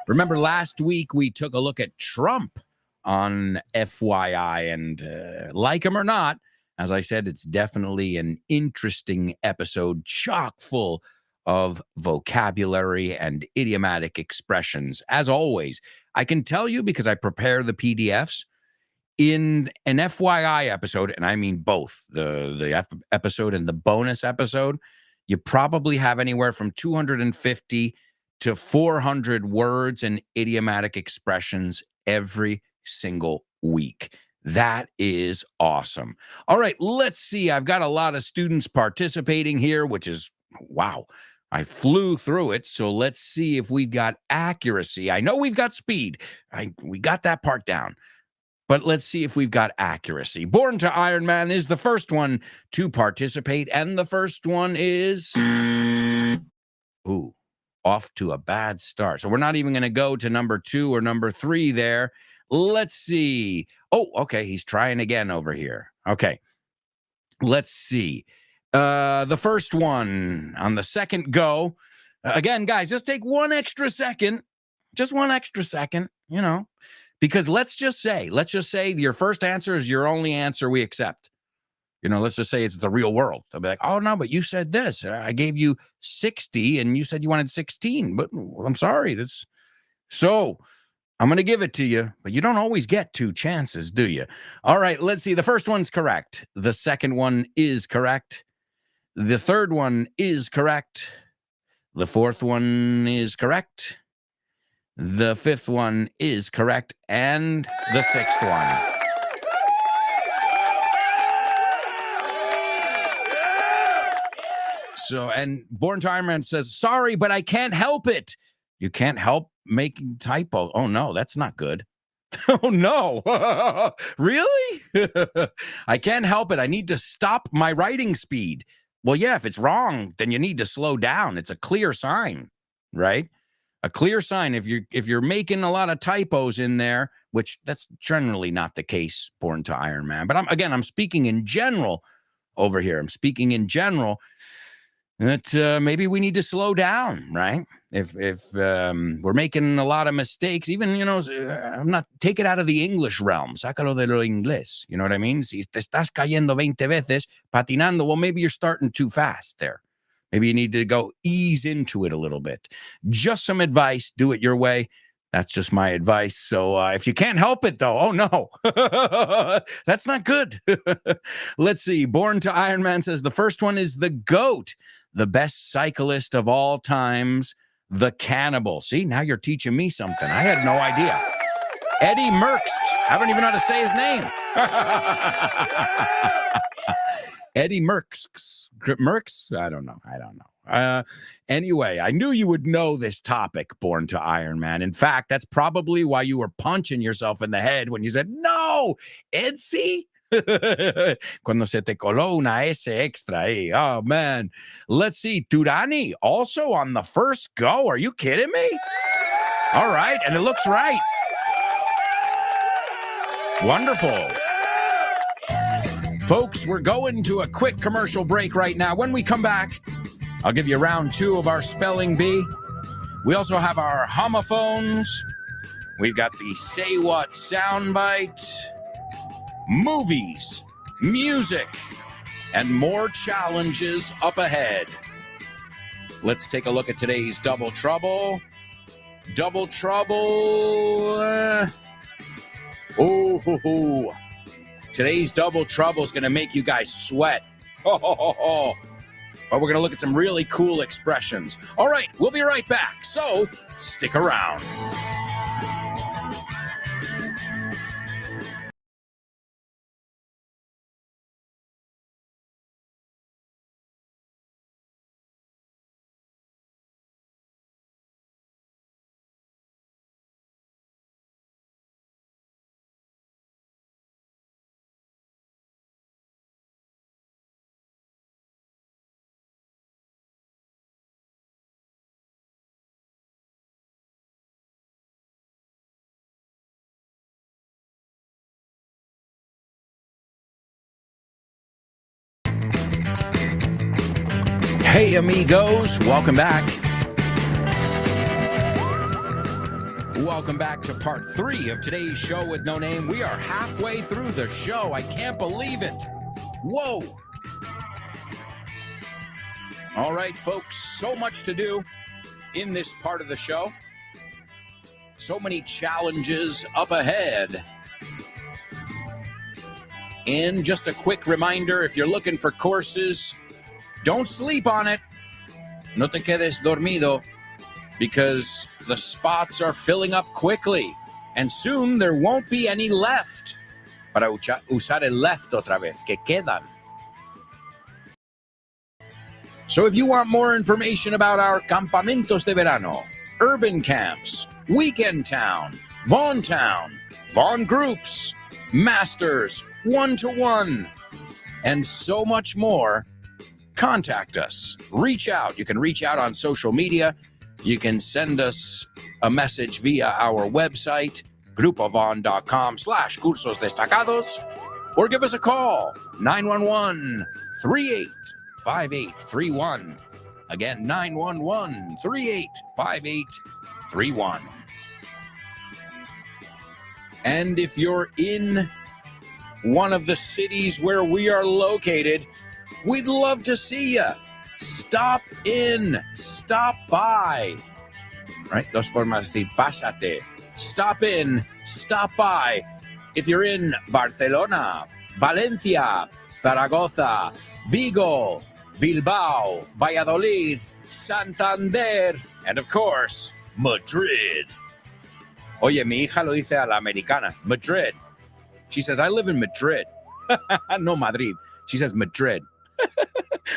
Remember last week we took a look at Trump on FYI, and like him or not, as I said, it's definitely an interesting episode, chock full of vocabulary and idiomatic expressions. As always, I can tell you because I prepare the PDFs in an FYI episode, and I mean both the episode and the bonus episode, you probably have anywhere from 250 to 400 words and idiomatic expressions every single week. That is awesome. All right, let's see. I've got a lot of students participating here, which is, wow. I flew through it, so let's see if we've got accuracy. I know we've got speed. We got that part down. But let's see if we've got accuracy. Born to Iron Man is the first one to participate, and the first one is off to a bad start. So we're not even going to go to number 2 or number 3 there. Let's see. Oh, okay, he's trying again over here. Okay, let's see. The first one on the second go. Again, guys, just take one extra second. Just one extra second, because let's just say your first answer is your only answer we accept. Let's just say it's the real world. They'll be like, oh, no, but you said this. I gave you 60 and you said you wanted 16, but I'm sorry. So I'm going to give it to you, but you don't always get 2 chances, do you? All right, let's see. The first one's correct. The second one is correct. The third one is correct. The fourth one is correct. The fifth one is correct. And the sixth one. So, and Born to Iron Man says, sorry, but I can't help it. You can't help making typo. Oh, no, that's not good. Oh, no. Really? I can't help it. I need to stop my writing speed. Well, yeah, if it's wrong, then you need to slow down. It's a clear sign, right? A clear sign. If you're making a lot of typos in there, which that's generally not the case, Born to Iron Man. But I'm speaking in general over here. I'm speaking in general that maybe we need to slow down, right? If we're making a lot of mistakes, even, I'm not, take it out of the English realm, sácalo de lo inglés, you know what I mean? Si te estás cayendo 20 veces, patinando, well, maybe you're starting too fast there. Maybe you need to go ease into it a little bit. Just some advice, do it your way. That's just my advice. So if you can't help it, though, oh no, that's not good. Let's see. Born to Iron Man says the first one is the GOAT, the best cyclist of all times, the Cannibal. See, now you're teaching me something. I had no idea. Eddie Merckx. I don't even know how to say his name. Eddie Merckx. Merckx? I don't know. Anyway, I knew you would know this topic, Born to Iron Man. In fact, that's probably why you were punching yourself in the head when you said, no, Edsy. Cuando se te coló una S extra. Hey, oh, man. Let's see. Turani also on the first go. Are you kidding me? All right. And it looks right. Wonderful. Folks, we're going to a quick commercial break right now. When we come back, I'll give you round 2 of our spelling bee. We also have our homophones. We've got the Say What soundbite, movies, music, and more challenges up ahead. Let's take a look at today's Double Trouble. Double Trouble. Today's Double Trouble is going to make you guys sweat. But we're going to look at some really cool expressions. All right, we'll be right back. So stick around. Hey, amigos, welcome back. Welcome back to part 3 of today's show with No Name. We are halfway through the show. I can't believe it. Whoa. All right, folks, so much to do in this part of the show. So many challenges up ahead. And just a quick reminder, if you're looking for courses, don't sleep on it. No te quedes dormido, because the spots are filling up quickly, and soon there won't be any left. Para usar el left otra vez, que quedan. So if you want more information about our campamentos de verano, urban camps, weekend town, Vaughn town, Vaughn groups, masters, one-to-one, and so much more, contact us. Reach out. You can reach out on social media. You can send us a message via our website, grupovon.com/cursos destacados, or give us a call, 911-385831. Again, 911-385831. And if you're in one of the cities where we are located, we'd love to see you. Stop in. Stop by. Right? Dos formas de pásate. Stop in. Stop by. If you're in Barcelona, Valencia, Zaragoza, Vigo, Bilbao, Valladolid, Santander, and of course, Madrid. Oye, mi hija lo dice a la americana. Madrid. She says, I live in Madrid. No Madrid. She says Madrid.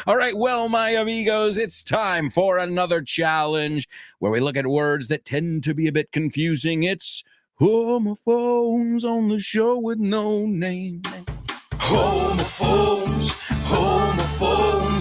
All right, well, my amigos, it's time for another challenge where we look at words that tend to be a bit confusing. It's Homophones on the show with no name. Homophones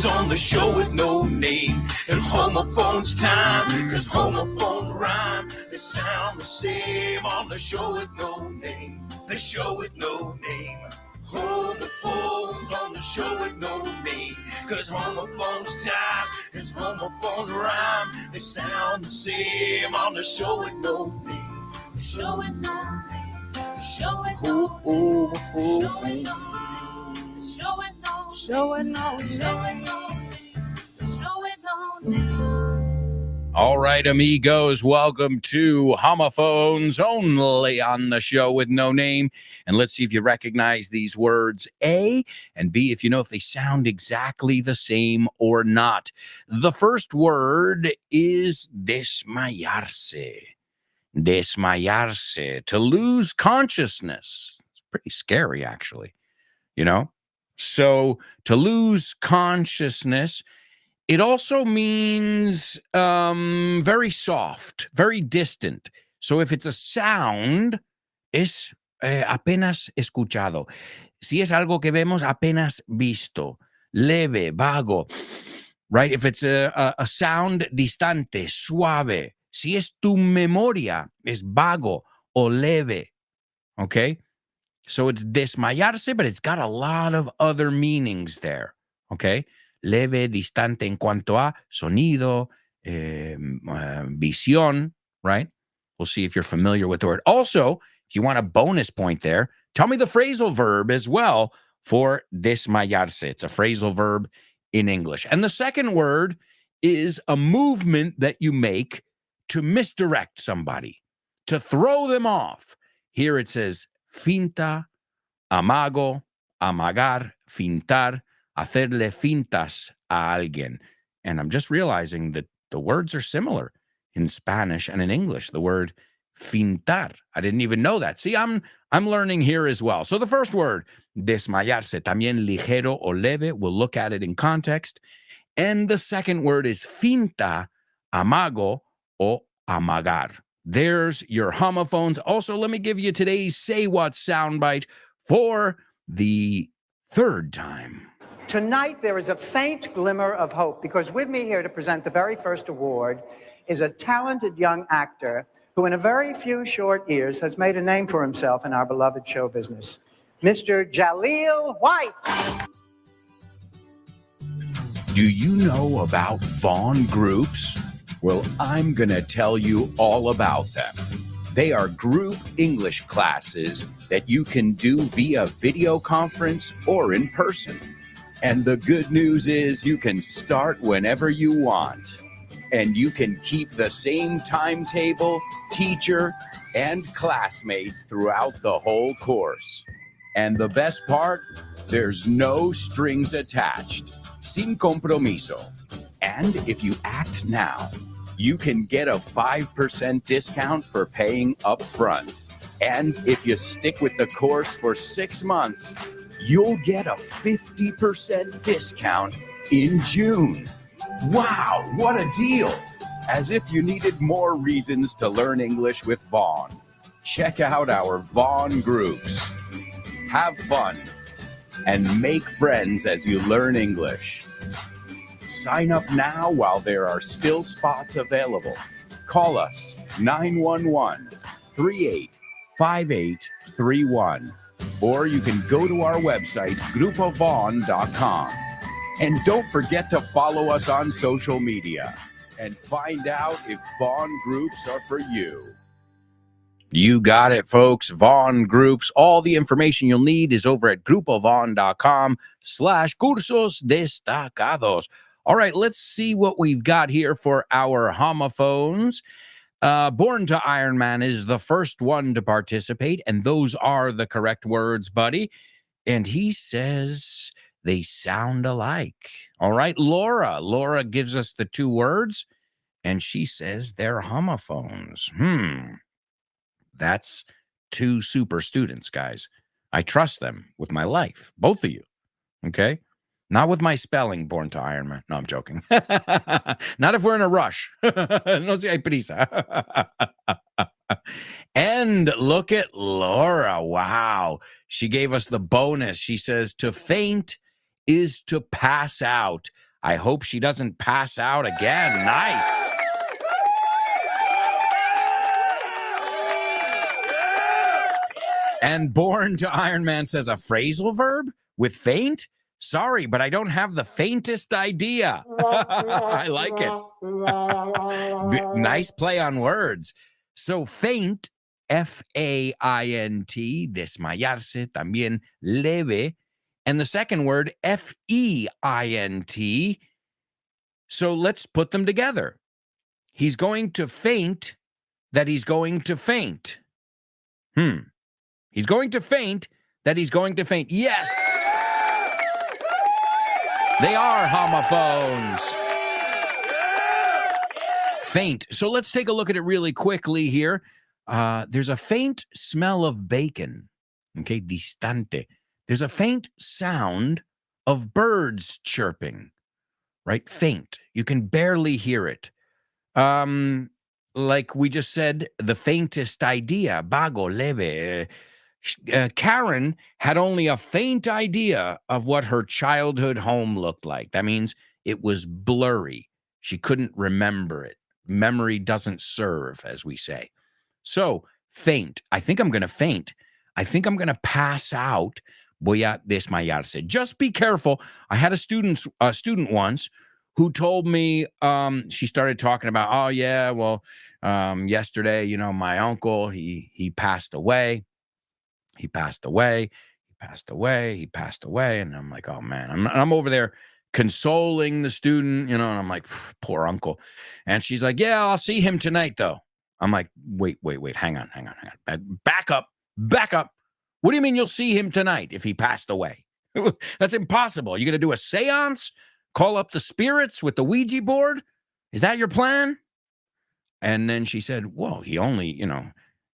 on the show with no name. It's homophones time, cause homophones rhyme. They sound the same on the show with no name. The show with no name. Homophones on the show with no name. Cause homophones time, cause homophones rhyme. They sound the same on the show with no name. The show with no name. The show with no name. The show with no name. All right, amigos, welcome to Homophones Only on the show with no name. And let's see if you recognize these words, A, and B, if you know if they sound exactly the same or not. The first word is desmayarse. Desmayarse, to lose consciousness. It's pretty scary, actually, you know? So to lose consciousness, it also means very soft, very distant. So if it's a sound, es apenas escuchado. Si es algo que vemos, apenas visto. Leve, vago, right? If it's a sound, distante, suave. Si es tu memoria, es vago o leve, okay? So it's desmayarse, but it's got a lot of other meanings there, okay? Leve, distante en cuanto a sonido, visión, right? We'll see if you're familiar with the word. Also, if you want a bonus point there, tell me the phrasal verb as well for desmayarse. It's a phrasal verb in English. And the second word is a movement that you make to misdirect somebody, to throw them off. Here it says finta, amago, amagar, fintar, hacerle fintas a alguien. And I'm just realizing that the words are similar in Spanish and in English. The word fintar. I didn't even know that. See, I'm learning here as well. So the first word, desmayarse, también ligero o leve. We'll look at it in context. And the second word is finta, amago, o amagar. There's your homophones. Also, let me give you today's Say What soundbite for the third time. Tonight, there is a faint glimmer of hope because with me here to present the very first award is a talented young actor who, in a very few short years, has made a name for himself in our beloved show business, Mr. Jaleel White. Do you know about Vaughn Groups? Well, I'm going to tell you all about them. They are group English classes that you can do via video conference or in person. And the good news is you can start whenever you want. And you can keep the same timetable, teacher, and classmates throughout the whole course. And the best part, there's no strings attached. Sin compromiso. And if you act now, you can get a 5% discount for paying up front. And if you stick with the course for 6 months, you'll get a 50% discount in June. Wow, what a deal! As if you needed more reasons to learn English with Vaughn. Check out our Vaughn Groups. Have fun and make friends as you learn English. Sign up now while there are still spots available. Call us 911-385831. Or you can go to our website, grupovaughn.com. And don't forget to follow us on social media and find out if Vaughn Groups are for you. You got it, folks. Vaughn Groups. All the information you'll need is over at grupovaughn.com/cursos destacados. All right, let's see what we've got here for our homophones. Born to Iron Man is the first one to participate, and those are the correct words, buddy. And he says they sound alike. All right, Laura. Laura gives us the two words, and she says they're homophones. That's two super students, guys. I trust them with my life, both of you. Okay? Not with my spelling, Born to Iron Man. No, I'm joking. Not if we're in a rush. No si hay prisa. And look at Laura. Wow. She gave us the bonus. She says, to faint is to pass out. I hope she doesn't pass out again. Nice. And Born to Iron Man says, a phrasal verb with faint? Sorry, but I don't have the faintest idea. I like it. Nice play on words. So faint, F-A-I-N-T, desmayarse, también leve. And the second word, F-E-I-N-T. So let's put them together. He's going to faint that he's going to faint. He's going to faint that he's going to faint. Yes! They are homophones. Faint. So let's take a look at it really quickly here. There's a faint smell of bacon. Okay, distante. There's a faint sound of birds chirping. Right? Faint. You can barely hear it. Like we just said, the faintest idea, vago, leve. Karen had only a faint idea of what her childhood home looked like. That means it was blurry. She couldn't remember it. Memory doesn't serve, as we say. So, faint. I think I'm going to faint. I think I'm going to pass out. Voy a desmayarse. Just be careful. I had a student once who told me, she started talking about, oh yeah, well, yesterday, my uncle, he passed away. He passed away. And I'm like, oh man, I'm over there consoling the student, and I'm like, poor uncle. And she's like, yeah, I'll see him tonight though. I'm like, wait, hang on. Back up. What do you mean you'll see him tonight if he passed away? That's impossible. You're going to do a seance? Call up the spirits with the Ouija board? Is that your plan? And then she said, well, he only,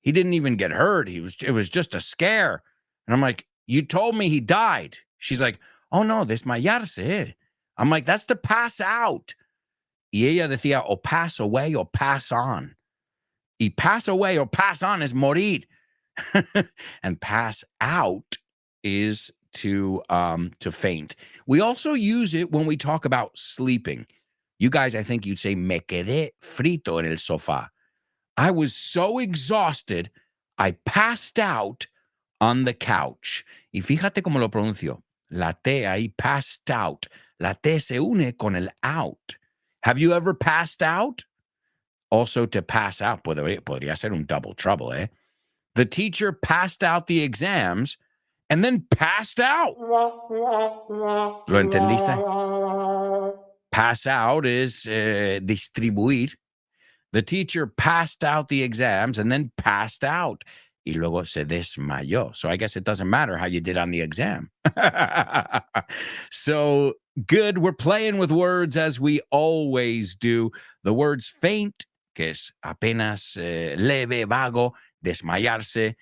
he didn't even get hurt. It was just a scare. And I'm like, you told me he died. She's like, oh no, desmayarse. I'm like, that's to pass out. Y ella decía, o pass away or pass on. Y pass away or pass on is morir. And pass out is to faint. We also use it when we talk about sleeping. You guys, I think you'd say, me quedé frito en el sofá. I was so exhausted, I passed out on the couch. Y fíjate cómo lo pronuncio. La T ahí, passed out. La T se une con el out. Have you ever passed out? Also, to pass out, podría ser un double trouble, eh? The teacher passed out the exams and then passed out. ¿Lo entendiste? Pass out is distribuir. The teacher passed out the exams and then passed out. Y luego se desmayó. So I guess it doesn't matter how you did on the exam. So good. We're playing with words as we always do. The words faint, que es apenas leve, vago, desmayarse,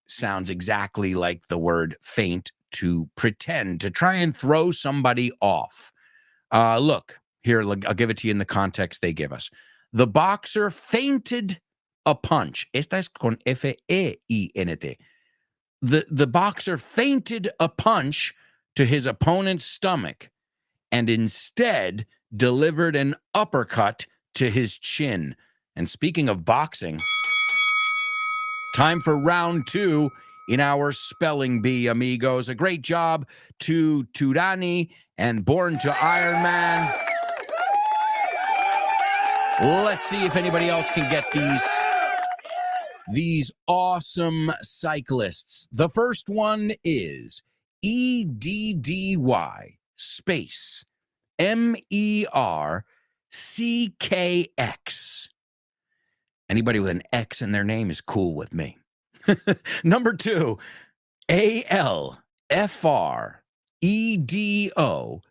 sounds exactly like the word faint, to pretend, to try and throw somebody off. Look, here, I'll give it to you in the context they give us. The boxer fainted a punch. Esta es con F-E-I-N-T. The boxer fainted a punch to his opponent's stomach and instead delivered an uppercut to his chin. And speaking of boxing, time for round 2 in our spelling bee, amigos. A great job to Turani and Born to Iron Man. Let's see if anybody else can get these awesome cyclists. The first one is EDDY space MERCKX. Anybody with an X in their name is cool with me. Number 2, ALFREDO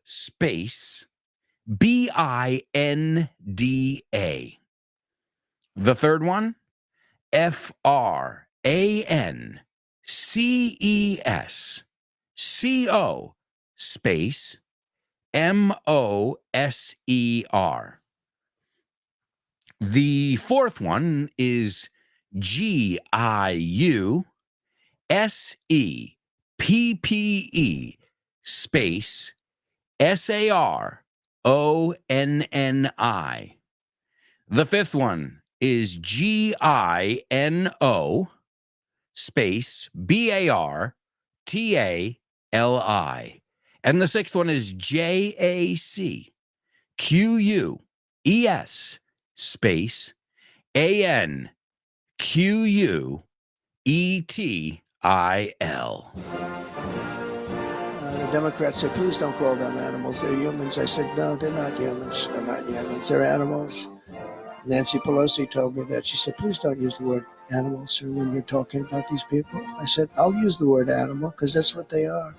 space BINDA. The third one, FRANCESCO space Moser. The fourth one is GIUSEPPE space SARONNI. The fifth one is GINO space BARTALI. And the sixth one is JACQUES space ANQUETIL. The Democrats said, please don't call them animals. They're humans. I said, no, they're not humans. They're not humans. They're animals. Nancy Pelosi told me that. She said, please don't use the word animal, sir, when you're talking about these people. I said, I'll use the word animal because that's what they are.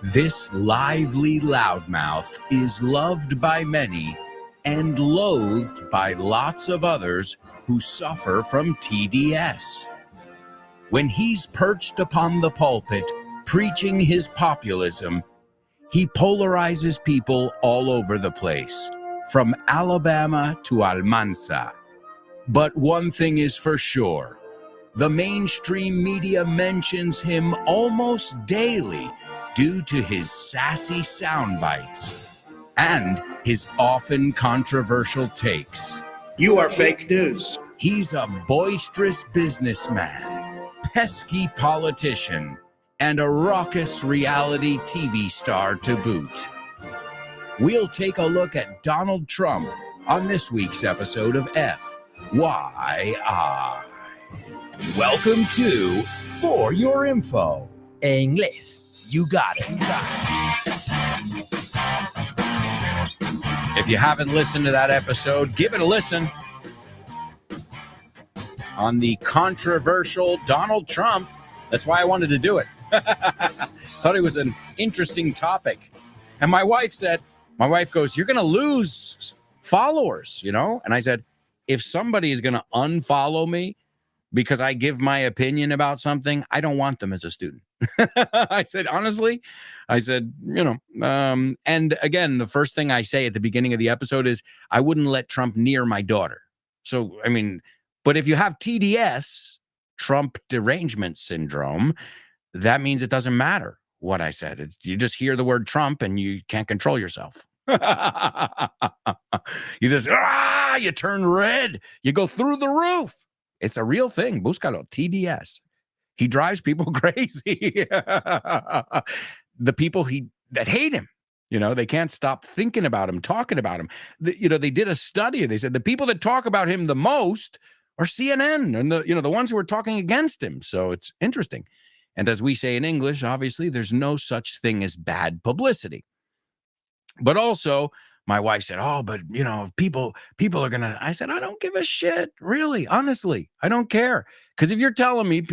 This lively loudmouth is loved by many and loathed by lots of others who suffer from TDS. When he's perched upon the pulpit preaching his populism, he polarizes people all over the place, from Alabama to Almanza. But one thing is for sure, the mainstream media mentions him almost daily due to his sassy sound bites and his often controversial takes. You are fake news. He's a boisterous businessman, pesky politician, and a raucous reality TV star to boot. We'll take a look at Donald Trump on this week's episode of FYI. Welcome to For Your Info. En inglés. You got it. If you haven't listened to that episode, give it a listen. On the controversial Donald Trump. That's why I wanted to do it. Thought it was an interesting topic. And my wife goes, you're going to lose followers, you know? And I said, if somebody is going to unfollow me because I give my opinion about something, I don't want them as a student. I said, honestly, and again, the first thing I say at the beginning of the episode is I wouldn't let Trump near my daughter. So, I mean, but if you have TDS, Trump derangement syndrome, that means it doesn't matter what I said. You just hear the word Trump and you can't control yourself. You just, you turn red. You go through the roof. It's a real thing. Búscalo, TDS. He drives people crazy. The people that hate him, you know, they can't stop thinking about him, talking about him. They did a study. They said the people that talk about him the most are CNN and the ones who are talking against him. So it's interesting. And as we say in English, obviously, there's no such thing as bad publicity. But also, my wife said, oh, but, people are going to, I said, I don't give a shit. Really, honestly, I don't care. Because if you're telling me,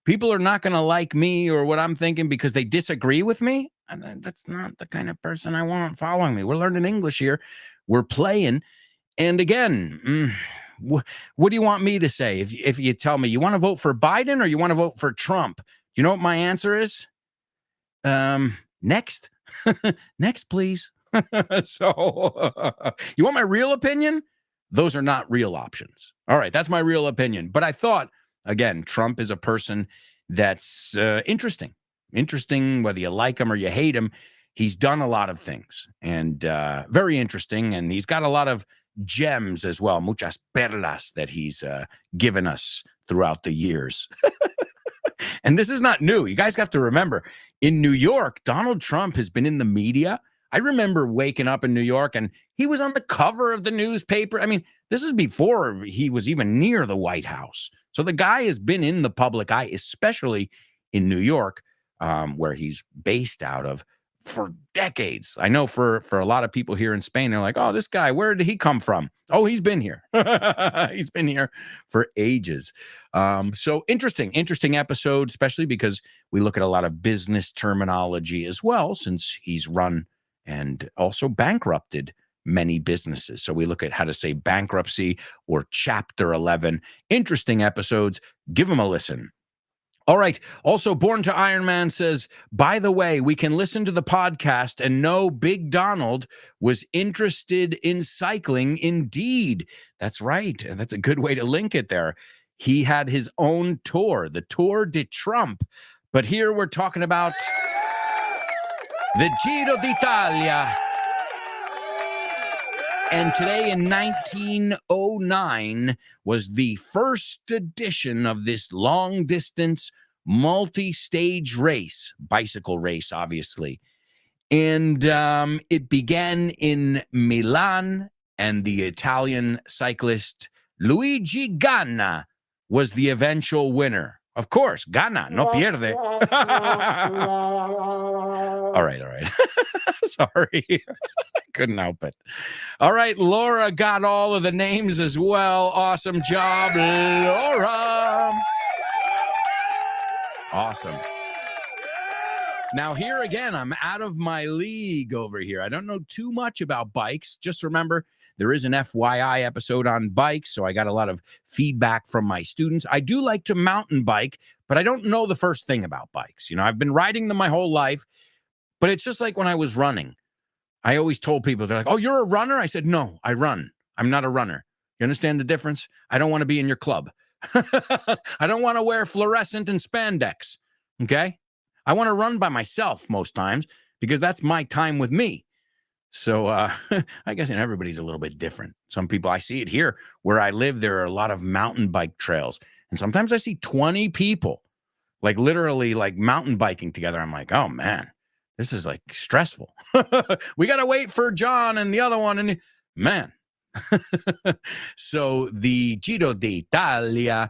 people are not going to like me or what I'm thinking because they disagree with me, and that's not the kind of person I want following me. We're learning English here. We're playing. And again, what do you want me to say? If you tell me you want to vote for Biden or you want to vote for Trump, you know what my answer is? Next. Next, please. So you want my real opinion? Those are not real options. All right, that's my real opinion. But I thought, again, Trump is a person that's interesting, whether you like him or you hate him. He's done a lot of things and very interesting. And he's got a lot of gems as well, muchas perlas that he's given us throughout the years. And this is not new. You guys have to remember, in New York, Donald Trump has been in the media. I remember waking up in New York and he was on the cover of the newspaper. I mean, this is before he was even near the White House. So the guy has been in the public eye, especially in New York, where he's based out of for decades. I know for a lot of people here in Spain, they're like, oh, this guy, where did he come from? Oh, he's been here. He's been here for ages. So interesting episode, especially because we look at a lot of business terminology as well, since he's run and also bankrupted many businesses. So we look at how to say bankruptcy or Chapter 11. Interesting episodes. Give them a listen. All right. Also, Born to Iron Man says, by the way, we can listen to the podcast and know Big Donald was interested in cycling. Indeed. That's right. That's a good way to link it there. He had his own tour, the Tour de Trump. But here we're talking about the Giro d'Italia. And today in 1909 was the first edition of this long-distance, multi-stage race, bicycle race, obviously. And it began in Milan, and the Italian cyclist Luigi Ganna was the eventual winner. Of course, Ganna, no pierde. All right. Sorry. Couldn't help it. All right, Laura got all of the names as well. Awesome job, Laura. Awesome. Now, here again, I'm out of my league over here. I don't know too much about bikes. Just remember, there is an FYI episode on bikes, so I got a lot of feedback from my students. I do like to mountain bike, but I don't know the first thing about bikes. You know, I've been riding them my whole life, but it's just like when I was running. I always told people, they're like, oh, you're a runner? I said, no, I run. I'm not a runner. You understand the difference? I don't want to be in your club. I don't want to wear fluorescent and spandex. Okay? I want to run by myself most times because that's my time with me. So I guess everybody's a little bit different. Some people, I see it here where I live, there are a lot of mountain bike trails. And sometimes I see 20 people, like literally like mountain biking together. I'm like, oh, man. This is like stressful. We got to wait for John and the other one. And man. So the Giro d'Italia,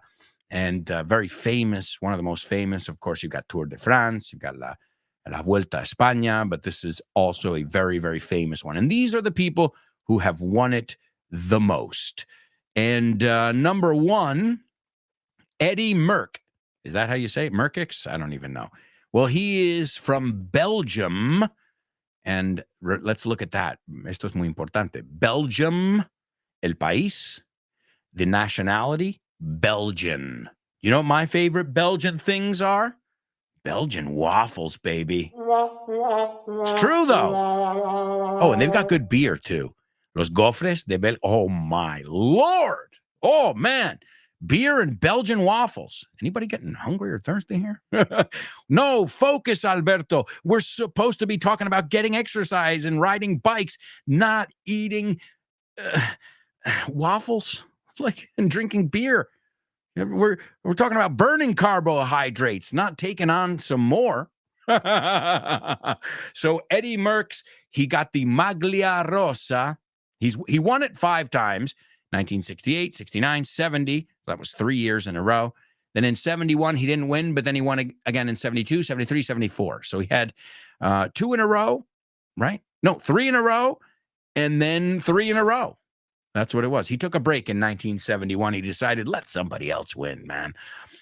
and very famous, one of the most famous, of course, you've got Tour de France, you've got La Vuelta a España, but this is also a very, very famous one. And these are the people who have won it the most. And number one, Eddie Merckx. Is that how you say it? Merckx? I don't even know. Well, he is from Belgium, and let's look at that. Esto es muy importante. Belgium, el país, the nationality, Belgian. You know what my favorite Belgian things are? Belgian waffles, baby. It's true, though. Oh, and they've got good beer, too. Los Gofres de Bel... Oh, my Lord. Oh, man. Beer and Belgian waffles. Anybody getting hungry or thirsty here? No, focus, Alberto. We're supposed to be talking about getting exercise and riding bikes, not eating waffles and drinking beer. We're talking about burning carbohydrates, not taking on some more. So Eddie Merckx, he got the Maglia Rosa. He won it 5 times. 1968, 69, 70. So that was 3 years in a row. Then in 71, he didn't win, but then he won again in 72, 73, 74. So he had 2 in a row, right? No, 3 in a row, and then 3 in a row. That's what it was. He took a break in 1971. He decided, let somebody else win, man.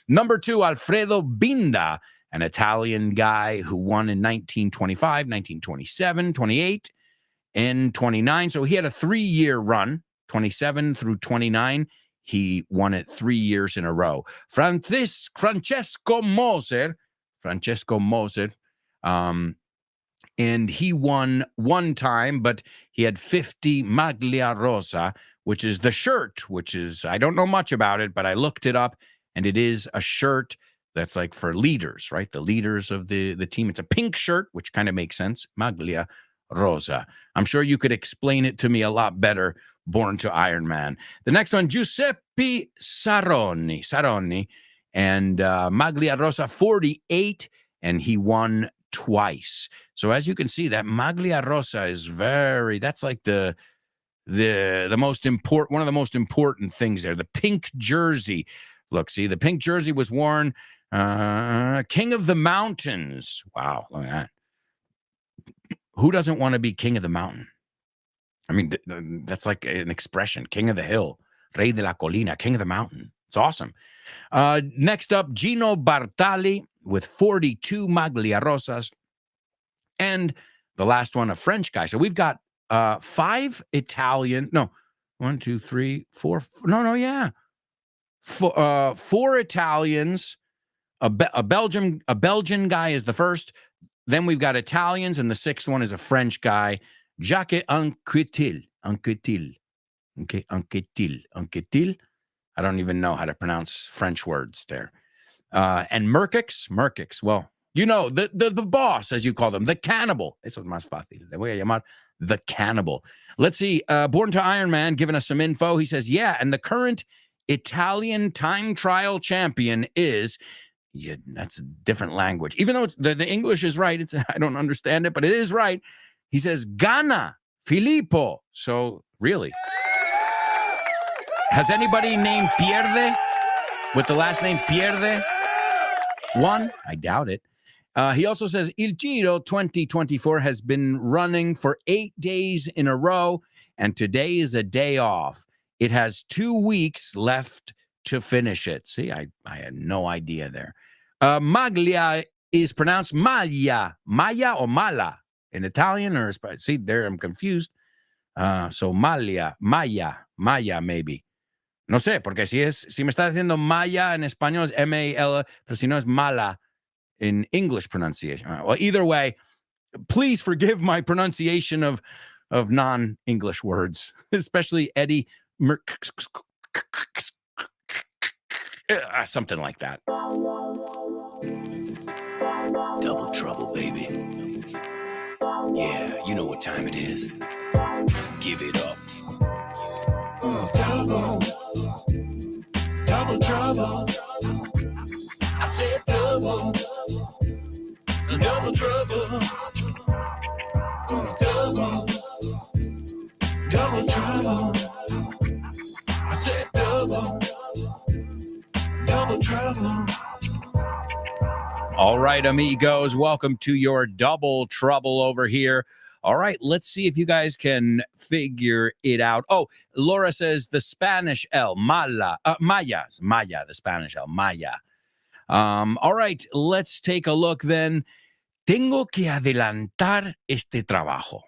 Number 2, Alfredo Binda, an Italian guy who won in 1925, 1927, 28, and 29. So he had a 3-year run. 27 through 29, he won it 3 years in a row. Francesco Moser, and he won 1 time, but he had 50 Maglia Rosa, which is the shirt, which is, I don't know much about it, but I looked it up, and it is a shirt that's like for leaders, right? The leaders of the team. It's a pink shirt, which kind of makes sense. Maglia Rosa. I'm sure you could explain it to me a lot better. Born to Iron Man. The next one, Giuseppe Saronni, and Maglia Rosa 48, and he won twice. So as you can see, that Maglia Rosa is that's like the most important, one of the most important things there. The pink jersey. Look, see, the pink jersey was worn. King of the Mountains. Wow, look at that. Who doesn't want to be king of the mountain? I mean, that's like an expression. King of the hill. Rey de la colina. King of the mountain. It's awesome. Next up, Gino Bartali with 42 Maglia Rosas. And the last one, a French guy. So we've got 5 Italian. No, 1, 2, 3, 4. No, yeah. 4 Italians, A Belgian guy is the first. Then we've got Italians, and the sixth one is a French guy, Jacques Anquetil. Okay, Anquetil. I don't even know how to pronounce French words there. And Merkix. Well, you know, the boss, as you call them, the cannibal. Eso es más fácil. Le voy a llamar the cannibal. Let's see. Born to Iron Man, giving us some info. He says, yeah, and the current Italian time trial champion is, yeah, that's a different language. Even though the English is right, I don't understand it, but it is right. He says, Gana Filippo. So, really? Has anybody named Pierde with the last name Pierde won? I doubt it. He also says, Il Giro 2024 has been running for 8 days in a row, and today is a day off. It has 2 weeks left to finish it. See, I had no idea there. Maglia is pronounced Maglia. Maya or Mala in Italian or Spanish? See, there I'm confused. So Maya maybe. No sé, porque si me está diciendo Maya en español es M-A-L, pero si no es Mala in English pronunciation. Well, either way, please forgive my pronunciation of non-English words, especially Eddie something like that. Double trouble, baby. Yeah, you know what time it is. Give it up. Double trouble. I said double trouble. Double trouble. I said double trouble. All right, amigos, welcome to your double trouble over here. All right, let's see if you guys can figure it out. Oh, Laura says the Spanish L, Maya, the Spanish L, Maya. All right, let's take a look then. Tengo que adelantar este trabajo.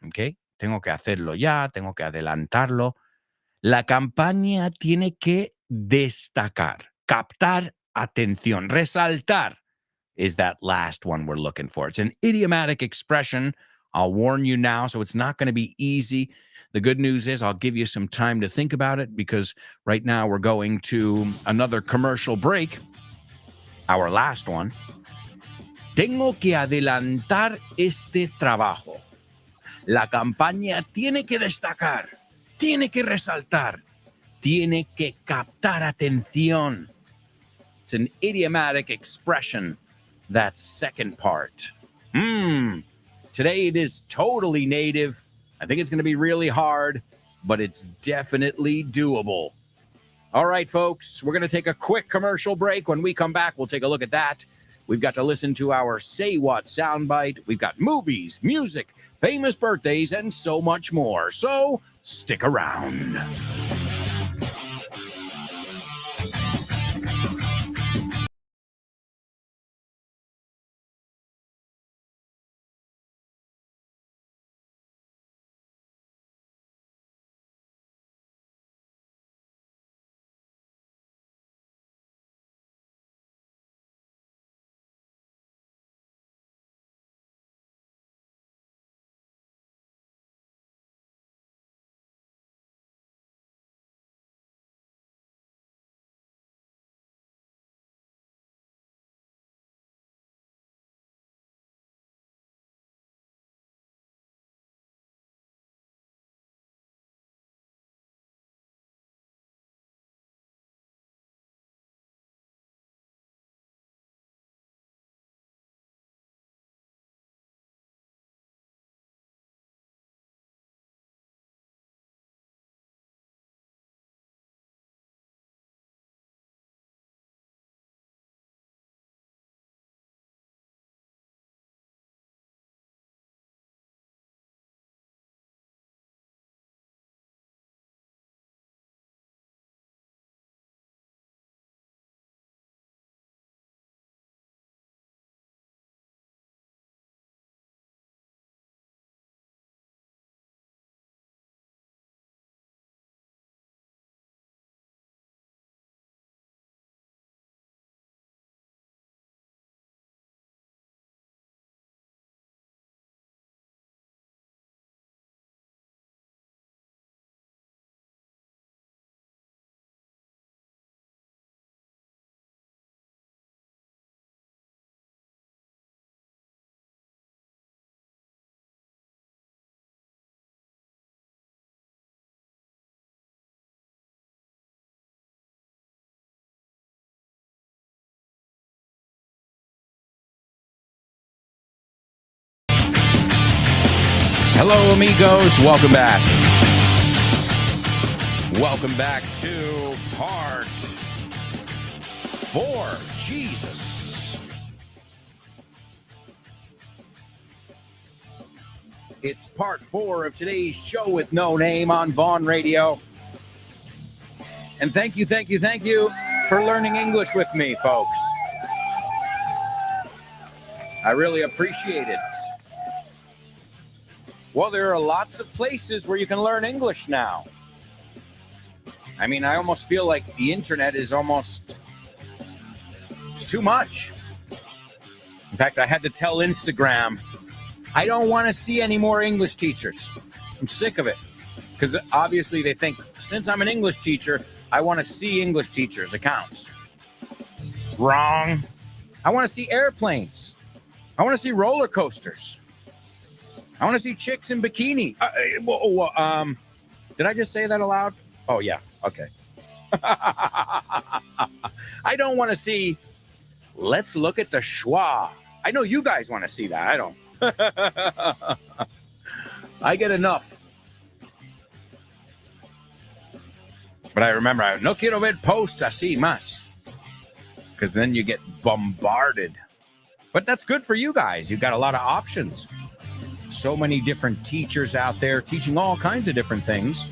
Okay, tengo que hacerlo ya, tengo que adelantarlo. La campaña tiene que destacar, captar atención, resaltar is that last one we're looking for. It's an idiomatic expression. I'll warn you now, so it's not going to be easy. The good news is I'll give you some time to think about it because right now we're going to another commercial break, our last one. Tengo que adelantar este trabajo. La campaña tiene que destacar, tiene que resaltar, tiene que captar atención. It's an idiomatic expression, that second part. Today it is totally native. I think it's going to be really hard, but it's definitely doable. All right, folks, we're going to take a quick commercial break. When we come back, we'll take a look at that. We've got to listen to our Say What soundbite. We've got movies, music, famous birthdays, and so much more. So stick around. Hello, amigos. Welcome back. Welcome back to part 4. Jesus. It's part 4 of today's show with no name on Vaughn Radio. And thank you for learning English with me, folks. I really appreciate it. Well, there are lots of places where you can learn English now. I mean, I almost feel like the internet is it's too much. In fact, I had to tell Instagram, I don't want to see any more English teachers. I'm sick of it. Because obviously they think, since I'm an English teacher, I want to see English teachers' accounts. Wrong. I want to see airplanes. I want to see roller coasters. I want to see chicks in bikini. Did I just say that aloud? Oh, yeah. Okay. I don't want to see, let's look at the schwa. I know you guys want to see that. I don't. I get enough. But I remember, no quiero ver posts así más. Because then you get bombarded. But that's good for you guys. You've got a lot of options. So many different teachers out there teaching all kinds of different things.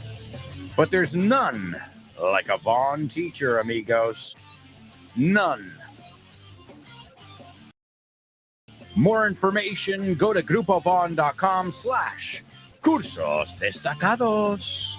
But there's none like a Vaughn teacher, amigos. None. More information, go to grupovaughn.com/cursos destacados.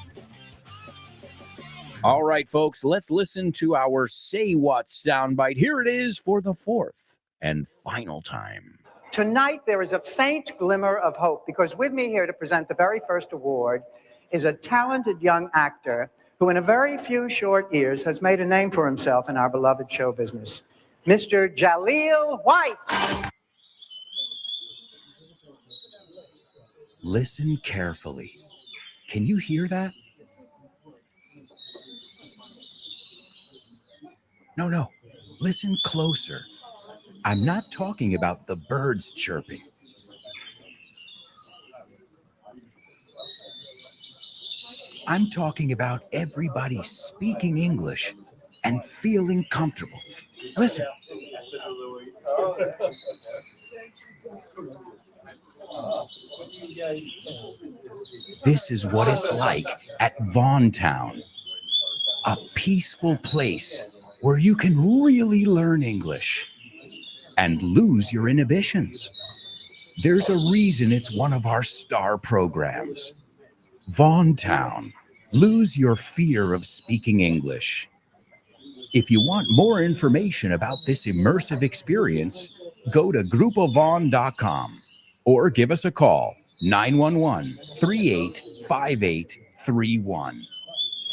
All right, folks, let's listen to our Say What soundbite. Here it is for the 4th and final time. Tonight, there is a faint glimmer of hope because with me here to present the very first award is a talented young actor who in a very few short years has made a name for himself in our beloved show business, Mr. Jaleel White. Listen carefully. Can you hear that? No. Listen closer. I'm not talking about the birds chirping. I'm talking about everybody speaking English and feeling comfortable. Listen. This is what it's like at Vaughntown, a peaceful place where you can really learn English and lose your inhibitions. There's a reason it's one of our star programs. Vaughntown, lose your fear of speaking English. If you want more information about this immersive experience, go to grupovaughn.com or give us a call, 911-385831.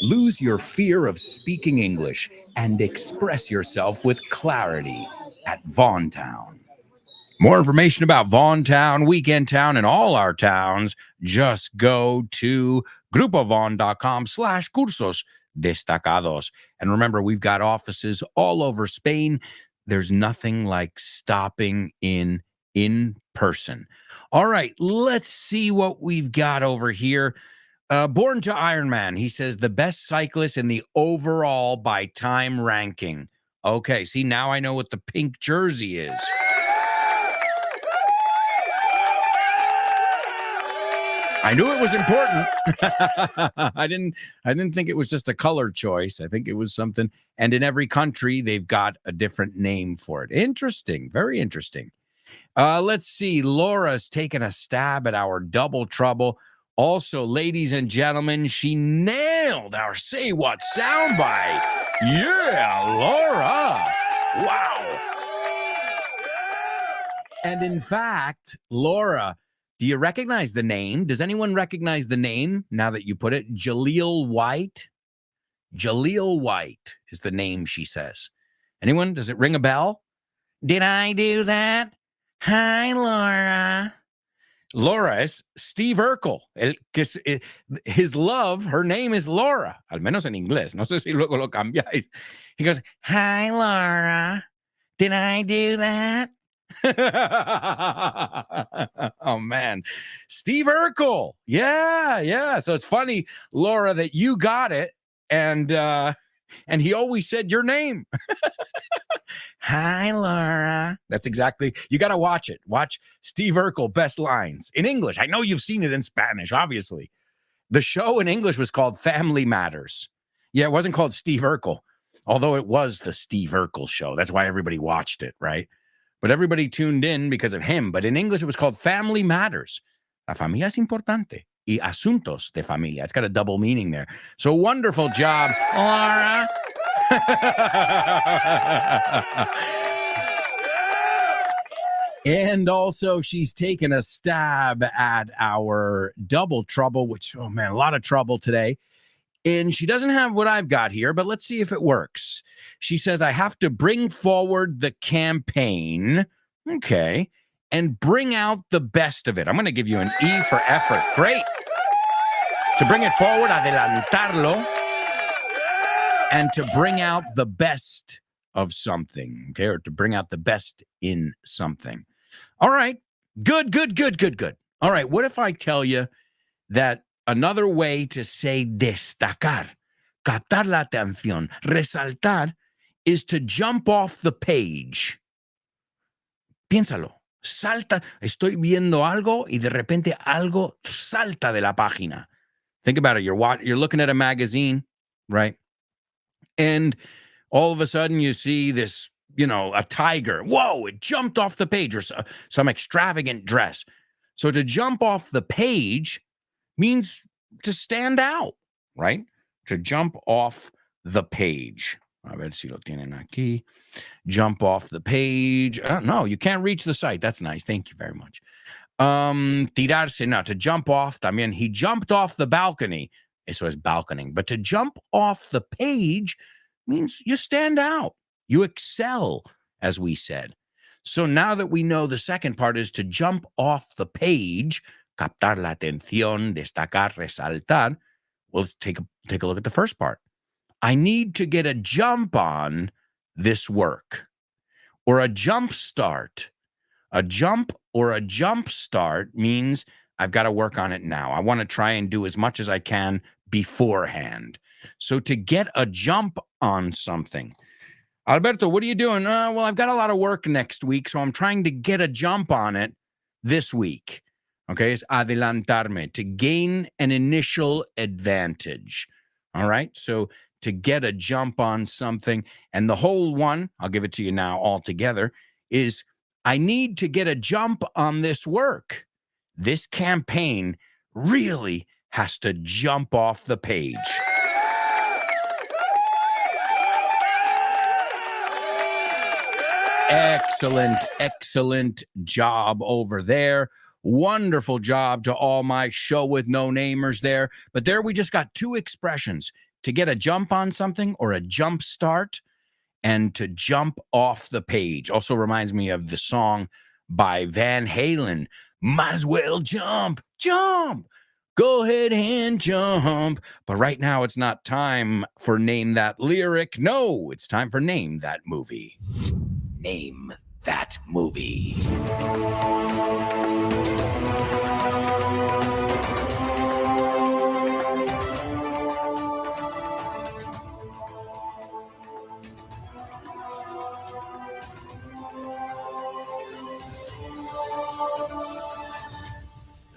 Lose your fear of speaking English and express yourself with clarity at Vaughntown. More information about Vaughntown, Weekend Town, and all our towns, just go to grupovaughn.com/cursos destacados. And remember, we've got offices all over Spain. There's nothing like stopping in person. All right, let's see what we've got over here. Born to Ironman, he says, the best cyclist in the overall by time ranking. Okay, see, now I know what the pink jersey is. I knew it was important. I didn't think it was just a color choice. I think it was something. And in every country, they've got a different name for it. Interesting. Very interesting. Let's see. Laura's taking a stab at our double trouble. Also, ladies and gentlemen, she nailed our Say What soundbite. Yeah, Laura. Wow. And in fact, Laura, do you recognize the name? Does anyone recognize the name now that you put it? Jaleel White? Jaleel White is the name, she says. Anyone? Does it ring a bell? Did I do that? Hi, Laura. Laura is Steve Urkel. His love, her name is Laura. Al menos en inglés. No sé si luego lo cambiáis. He goes, hi, Laura. Did I do that? Oh man, Steve Urkel. Yeah. So it's funny, Laura, that you got it, and he always said your name. Hi, Laura. That's exactly. You got to watch it. Watch Steve Urkel best lines in English. I know you've seen it in Spanish, obviously. The show in English was called Family Matters. Yeah, it wasn't called Steve Urkel, although it was the Steve Urkel show. That's why everybody watched it, right? But everybody tuned in because of him. But in English, it was called Family Matters. La familia es importante. Y asuntos de familia. It's got a double meaning there. So wonderful job, Laura. And also, she's taken a stab at our double trouble, which, oh man, a lot of trouble today. And she doesn't have what I've got here, but let's see if it works. She says, I have to bring forward the campaign, okay, and bring out the best of it. I'm going to give you an E for effort. Great. To bring it forward, adelantarlo, and to bring out the best of something, okay, or to bring out the best in something. All right. Good. All right. What if I tell you that another way to say destacar, captar la atención, resaltar, is to jump off the page? Piénsalo. Salta. Estoy viendo algo y de repente algo salta de la página. Think about it. You're looking at a magazine, right? And all of a sudden you see this, a tiger. Whoa, it jumped off the page, or some extravagant dress. So to jump off the page means to stand out, right? To jump off the page. A ver si lo tienen aquí. Jump off the page. No, you can't reach the site. That's nice. Thank you very much. Tirarse, no, to jump off. También, he jumped off the balcony. Eso es balconing. But to jump off the page means you stand out. You excel, as we said. So now that we know the second part is to jump off the page, captar la atención, destacar, resaltar, we'll take a look at the first part. I need to get a jump on this work, or a jump start. A jump or a jump start means I've got to work on it now. I want to try and do as much as I can beforehand. So to get a jump on something. Alberto, what are you doing? Well, I've got a lot of work next week, so I'm trying to get a jump on it this week. Okay, it's adelantarme, to gain an initial advantage. All right, so to get a jump on something, and the whole one, I'll give it to you now all together, is I need to get a jump on this work. This campaign really has to jump off the page. Excellent job over there. Wonderful job to all my show with no namers there. But there we just got two expressions: to get a jump on something, or a jump start, and to jump off the page. Also reminds me of the song by Van Halen, Might As Well Jump. Go ahead and jump. But right now it's not time for Name That Lyric. No, it's time for Name That Movie. Name that movie.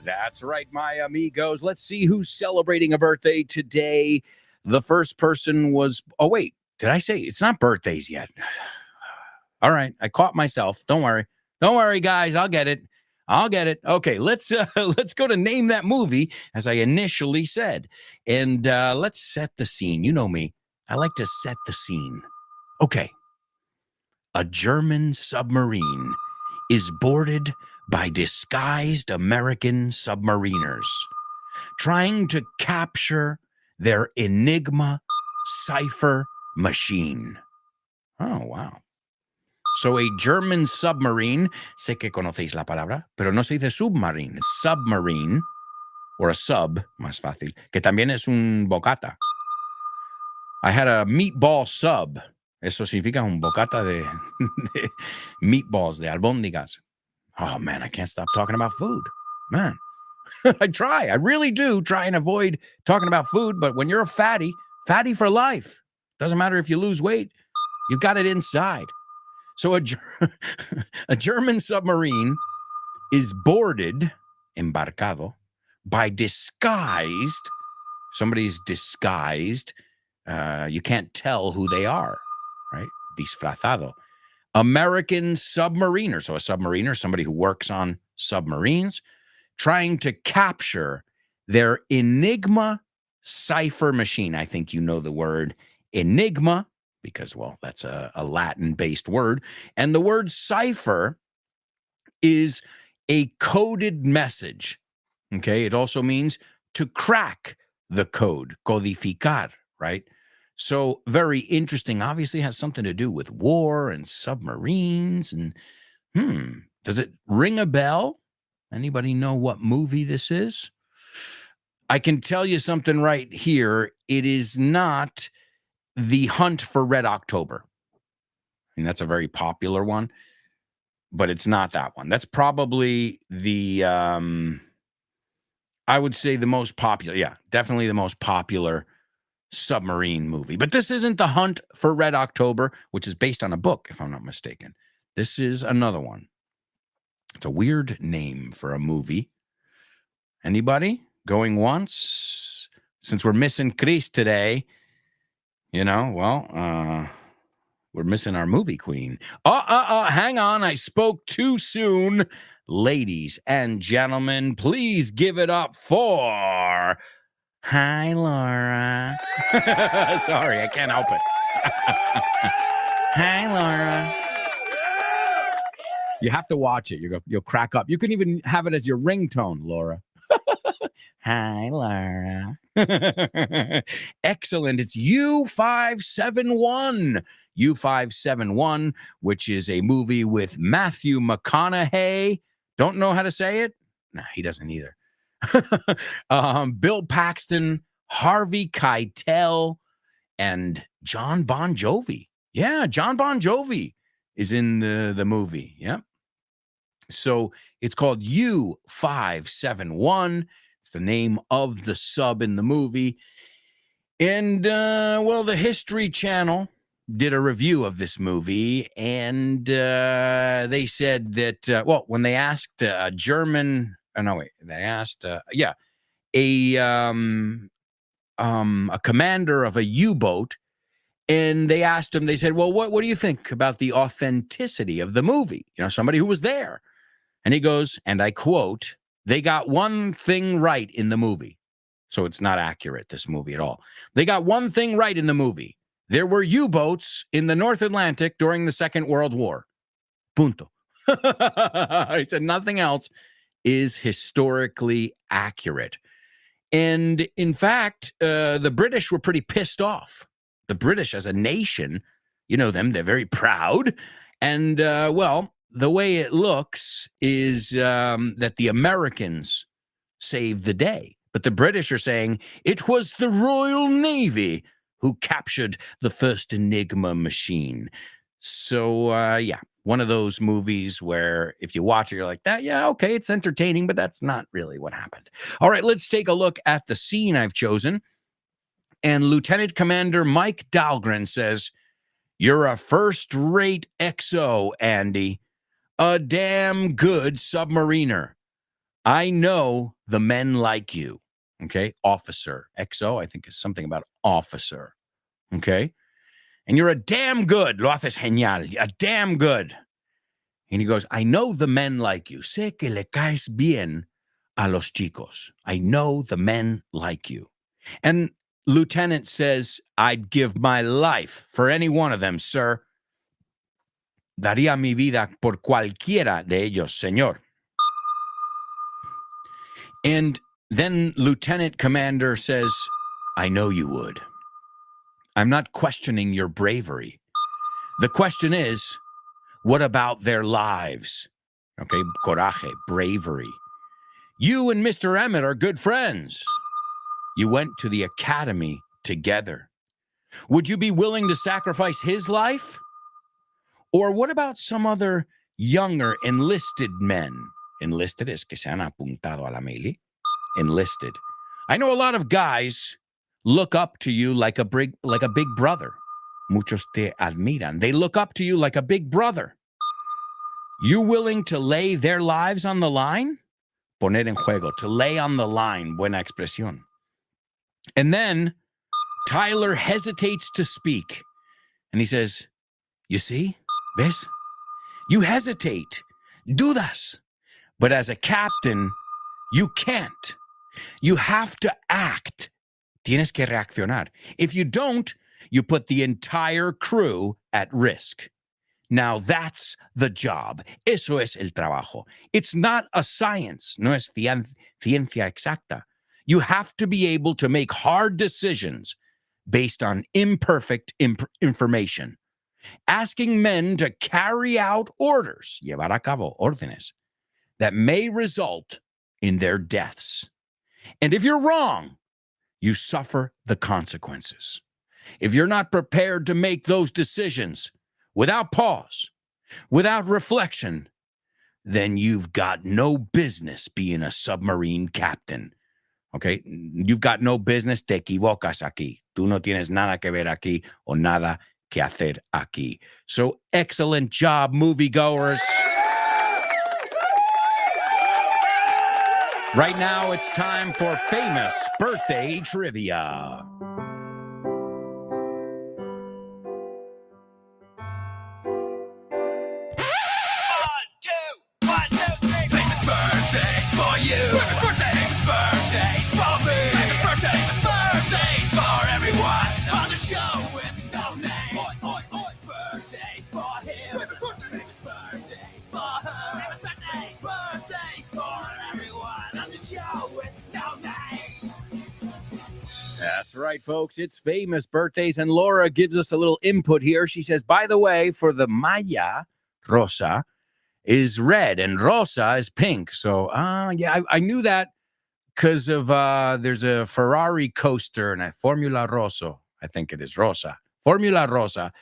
That's right, my amigos. Let's see who's celebrating a birthday today. The first person was, oh wait, did I say it's not birthdays yet? All right, I caught myself. Don't worry, guys. I'll get it. Okay, let's go to Name That Movie, as I initially said, and let's set the scene. You know me, I like to set the scene. Okay, a German submarine is boarded by disguised American submariners trying to capture their Enigma cipher machine. Oh, wow. So a German submarine, sé que conocéis la palabra, pero no se dice submarine, es submarine, or a sub, más fácil, que también es un bocata. I had a meatball sub Eso significa un bocata de meatballs, de albóndigas. Oh, man, I can't stop talking about food. Man, I really do try and avoid talking about food, but when you're a fatty for life. Doesn't matter if you lose weight, you've got it inside. So a German submarine is boarded, embarcado, by disguised, somebody's disguised, you can't tell who they are, right? Disfrazado. American submariner. So a submariner, somebody who works on submarines, trying to capture their Enigma cipher machine. I think you know the word Enigma because, well, that's a Latin-based word. And the word cipher is a coded message, okay? It also means to crack the code, codificar, right? So very interesting. Obviously has something to do with war and submarines. And does it ring a bell? Anybody know what movie this is? I can tell you something right here. It is not The Hunt for Red October. I mean, that's a very popular one, but it's not that one. That's probably the, I would say the most popular. Yeah, definitely the most popular submarine movie. But this isn't The Hunt for Red October, which is based on a book, if I'm not mistaken. This is another one. It's a weird name for a movie. Anybody going once? Since we're missing Chris today, we're missing our movie queen. Hang on. I spoke too soon. Ladies and gentlemen, please give it up for... Hi, Laura. Sorry, I can't help it. Hi, Laura. You have to watch it. You'll crack up. You can even have it as your ringtone, Laura. Hi, Laura. Excellent. It's U571. U571, which is a movie with Matthew McConaughey. Don't know how to say it? Nah, he doesn't either. Bill Paxton, Harvey Keitel, and John Bon Jovi. Yeah, John Bon Jovi is in the movie. Yep. So it's called U571. It's the name of the sub in the movie. And, the History Channel did a review of this movie, and they said that, when they asked a German... they asked, a commander of a U-boat, and they asked him, they said, well, what do you think about the authenticity of the movie? Somebody who was there. And he goes, and I quote, they got one thing right in the movie. So it's not accurate, this movie at all. They got one thing right in the movie. There were U-boats in the North Atlantic during the Second World War. Punto. He said nothing else is historically accurate. And in fact, the British were pretty pissed off. The British as a nation, you know them, they're very proud. And, the way it looks is that the Americans saved the day. But the British are saying it was the Royal Navy who captured the first Enigma machine. So, one of those movies where if you watch it, you're like, okay, it's entertaining, but that's not really what happened. All right, let's take a look at the scene I've chosen. And Lieutenant Commander Mike Dahlgren says, you're a first-rate XO, Andy. A damn good submariner. I know the men like you. Okay, officer. XO, I think is something about officer. Okay? And you're a damn good. Lo haces genial. A damn good. And he goes, I know the men like you. Sé que le caes bien a los chicos. I know the men like you. And Lieutenant says, I'd give my life for any one of them, sir. Daría mi vida por cualquiera de ellos, señor. And then Lieutenant Commander says, I know you would. I'm not questioning your bravery. The question is, what about their lives? Okay, coraje, bravery. You and Mr. Emmett are good friends. You went to the academy together. Would you be willing to sacrifice his life? Or what about some other younger enlisted men? Enlisted es que se han apuntado a la mili. Enlisted. I know a lot of guys look up to you like a big brother. Muchos te admiran. They look up to you like a big brother. You willing to lay their lives on the line? Poner en juego, to lay on the line, buena expresión. And then Tyler hesitates to speak. And he says, you see, ¿ves? You hesitate, dudas. But as a captain, you can't. You have to act. Tienes que reaccionar. If you don't, you put the entire crew at risk. Now that's the job. Eso es el trabajo. It's not a science. No es ciencia exacta. You have to be able to make hard decisions based on imperfect information. Asking men to carry out orders, llevar a cabo órdenes, that may result in their deaths. And if you're wrong, you suffer the consequences. If you're not prepared to make those decisions without pause, without reflection, then you've got no business being a submarine captain. Okay? You've got no business, te equivocas aquí. Tú no tienes nada que ver aquí o nada que hacer aquí. So excellent job, moviegoers. Right now, it's time for famous birthday trivia. That's right, folks. It's famous birthdays, and Laura gives us a little input here. She says, by the way, for the Maya, Rosa is red and Rosa is pink. So, yeah, I knew that because of there's a Ferrari coaster and a Formula Rosso. I think it is Rosa. Formula Rosa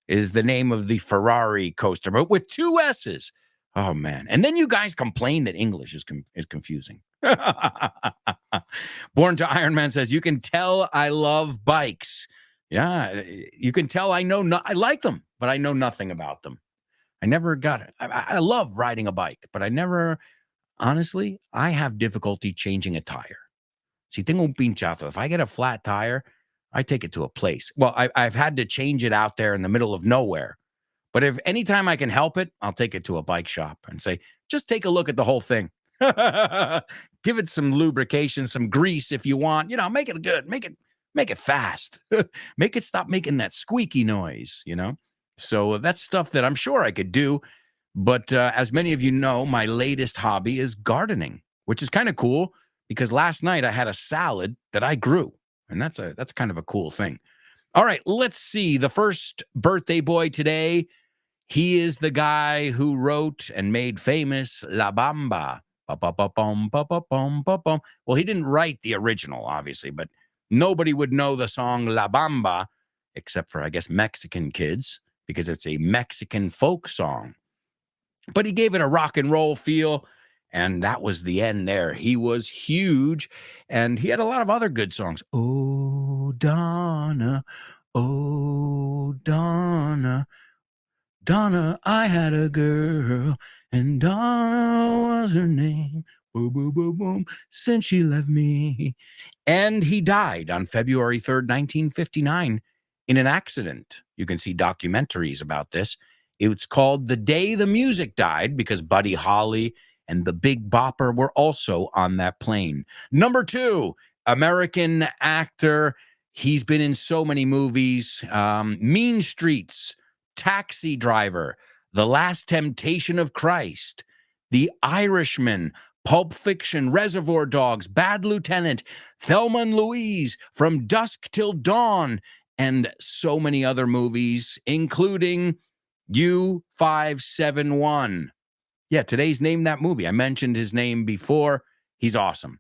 is the name of the Ferrari coaster, but with two S's. Oh, man. And then you guys complain that English is confusing. Born to Iron Man says, you can tell I love bikes. Yeah, you can tell I like them, but I know nothing about them. I never got it. I love riding a bike, but honestly, I have difficulty changing a tire. Si tengo un pinchazo, if I get a flat tire, I take it to a place. Well, I've had to change it out there in the middle of nowhere. But if anytime I can help it, I'll take it to a bike shop and say, just take a look at the whole thing. Give it some lubrication, some grease if you want. Make it good. Make it fast. Make it stop making that squeaky noise, So that's stuff that I'm sure I could do. But as many of you know, my latest hobby is gardening, which is kind of cool because last night I had a salad that I grew. And that's kind of a cool thing. All right, let's see. The first birthday boy today, he is the guy who wrote and made famous La Bamba. Well, he didn't write the original, obviously, but nobody would know the song La Bamba except for, I guess, Mexican kids because it's a Mexican folk song. But he gave it a rock and roll feel, and that was the end there. He was huge, and he had a lot of other good songs. Oh, Donna, Donna, I had a girl, and Donna was her name. Boom, boom, boom, boom, since she left me. And he died on February 3rd, 1959, in an accident. You can see documentaries about this. It's called The Day the Music Died because Buddy Holly and the Big Bopper were also on that plane. Number 2, American actor. He's been in so many movies. Mean Streets, Taxi Driver, The Last Temptation of Christ, The Irishman, Pulp Fiction, Reservoir Dogs, Bad Lieutenant, Thelma and Louise, From Dusk Till Dawn, and so many other movies, including U571. Yeah, today's Name That Movie. I mentioned his name before. He's awesome.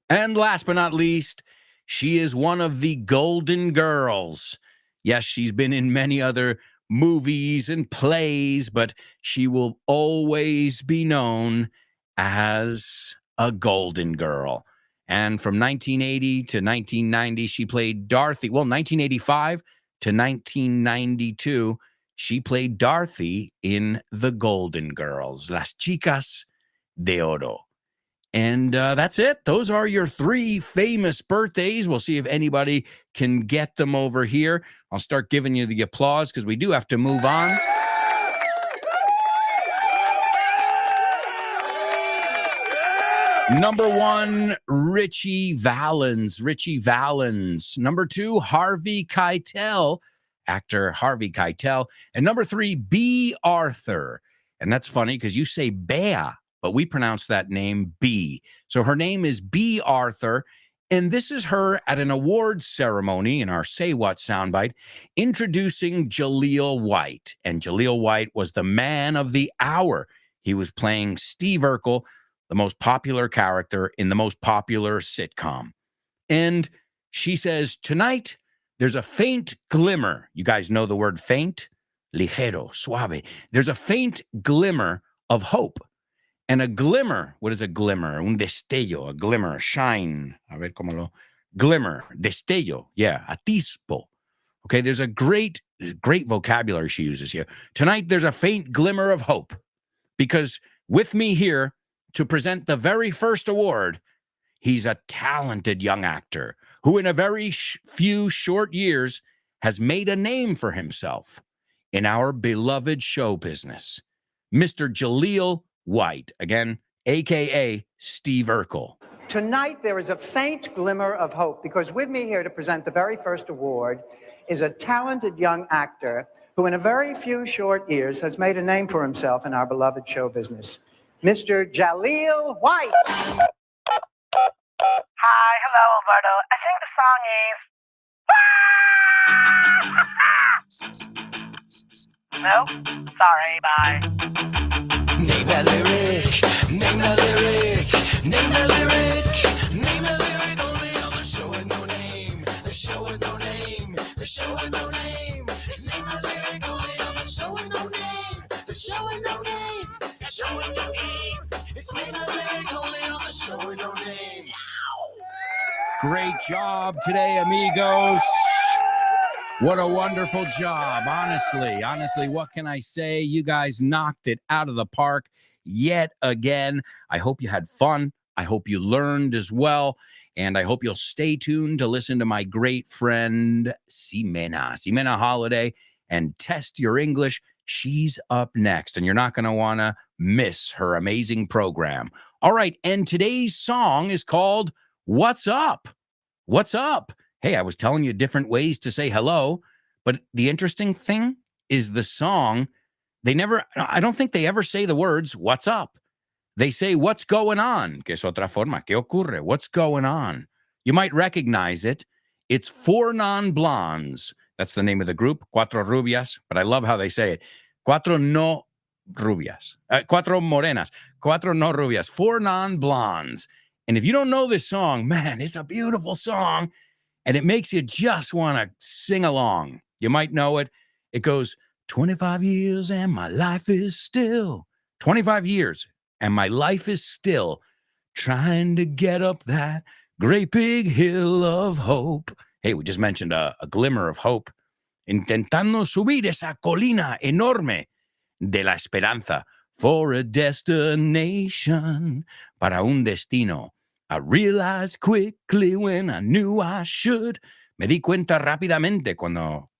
And last but not least, She is one of the Golden Girls. Yes, she's been in many other movies and plays, but she will always be known as a Golden Girl. And from 1980 to 1990, she played Dorothy. Well, 1985 to 1992, she played Dorothy in The Golden Girls, Las Chicas de Oro. And that's it. Those are your 3 famous birthdays. We'll see if anybody can get them over here. I'll start giving you the applause because we do have to move on. Number 1, Richie Valens. Richie Valens. Number 2, Harvey Keitel. Actor Harvey Keitel. And number 3, B. Arthur. And that's funny because you say Bea, but we pronounce that name B. So her name is B. Arthur, and this is her at an awards ceremony in our Say What soundbite, introducing Jaleel White. And Jaleel White was the man of the hour. He was playing Steve Urkel, the most popular character in the most popular sitcom. And she says, tonight, there's a faint glimmer. You guys know the word faint? Ligero, suave. There's a faint glimmer of hope. And a glimmer, what is a glimmer? Un destello, a glimmer, shine. A ver cómo lo. Glimmer, destello, yeah, atisbo. Okay, there's a great vocabulary she uses here. Tonight, there's a faint glimmer of hope. Because with me here to present the very first award, he's a talented young actor who in a very few short years has made a name for himself in our beloved show business. Mr. Jaleel White, again, a.k.a. Steve Urkel. Tonight, there is a faint glimmer of hope because with me here to present the very first award is a talented young actor who in a very few short years has made a name for himself in our beloved show business. Mr. Jaleel White. Hi, hello, Alberto. I think the song is... No? Sorry, bye. Name that lyric, name that lyric, name that lyric, name that lyric only on the show with no name, the show with no name, the show with no name. Name that lyric only on the show with no name, the show with no name, the show with no name. It's name that lyric only on the show with no name. Great job today, amigos. What a wonderful job. Honestly, what can I say? You guys knocked it out of the park yet again. I hope you had fun. I hope you learned as well. And I hope you'll stay tuned to listen to my great friend, Ximena Holiday, and test your English. She's up next, and you're not going to want to miss her amazing program. All right, and today's song is called What's Up? What's up? Hey, I was telling you different ways to say hello, but the interesting thing is the song, I don't think they ever say the words, what's up? They say, what's going on? Que es otra forma. ¿Qué ocurre? What's going on? You might recognize it. It's Four Non-Blondes. That's the name of the group, Cuatro Rubias, but I love how they say it. Cuatro no rubias. Cuatro morenas. Cuatro no rubias. Four Non-Blondes. And if you don't know this song, man, it's a beautiful song. And it makes you just want to sing along. You might know it. It goes, 25 years and my life is still. 25 years and my life is still trying to get up that great big hill of hope. Hey, we just mentioned a glimmer of hope. Intentando subir esa colina enorme de la esperanza for a destination, para un destino. I realized quickly when I knew I should. Me di cuenta rápidamente cuando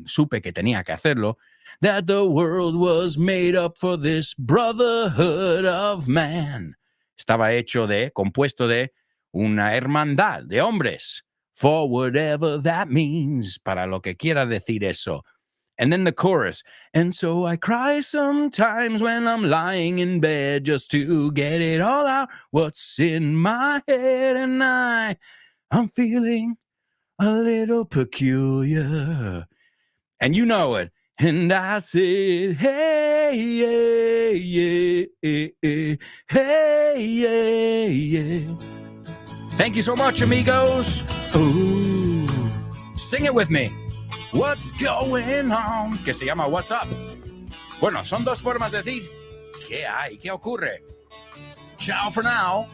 supe que tenía que hacerlo, that the world was made up for this brotherhood of man. Estaba compuesto de una hermandad de hombres. For whatever that means, para lo que quiera decir eso. And then the chorus, and so I cry sometimes when I'm lying in bed just to get it all out, what's in my head, and I'm feeling a little peculiar. And you know it. And I said, hey, yeah, yeah, yeah, hey, yeah, yeah. Thank you so much, amigos. Ooh. Sing it with me. What's going on? Que se llama What's Up. Bueno, son dos formas de decir ¿qué hay? ¿Qué ocurre? Ciao for now.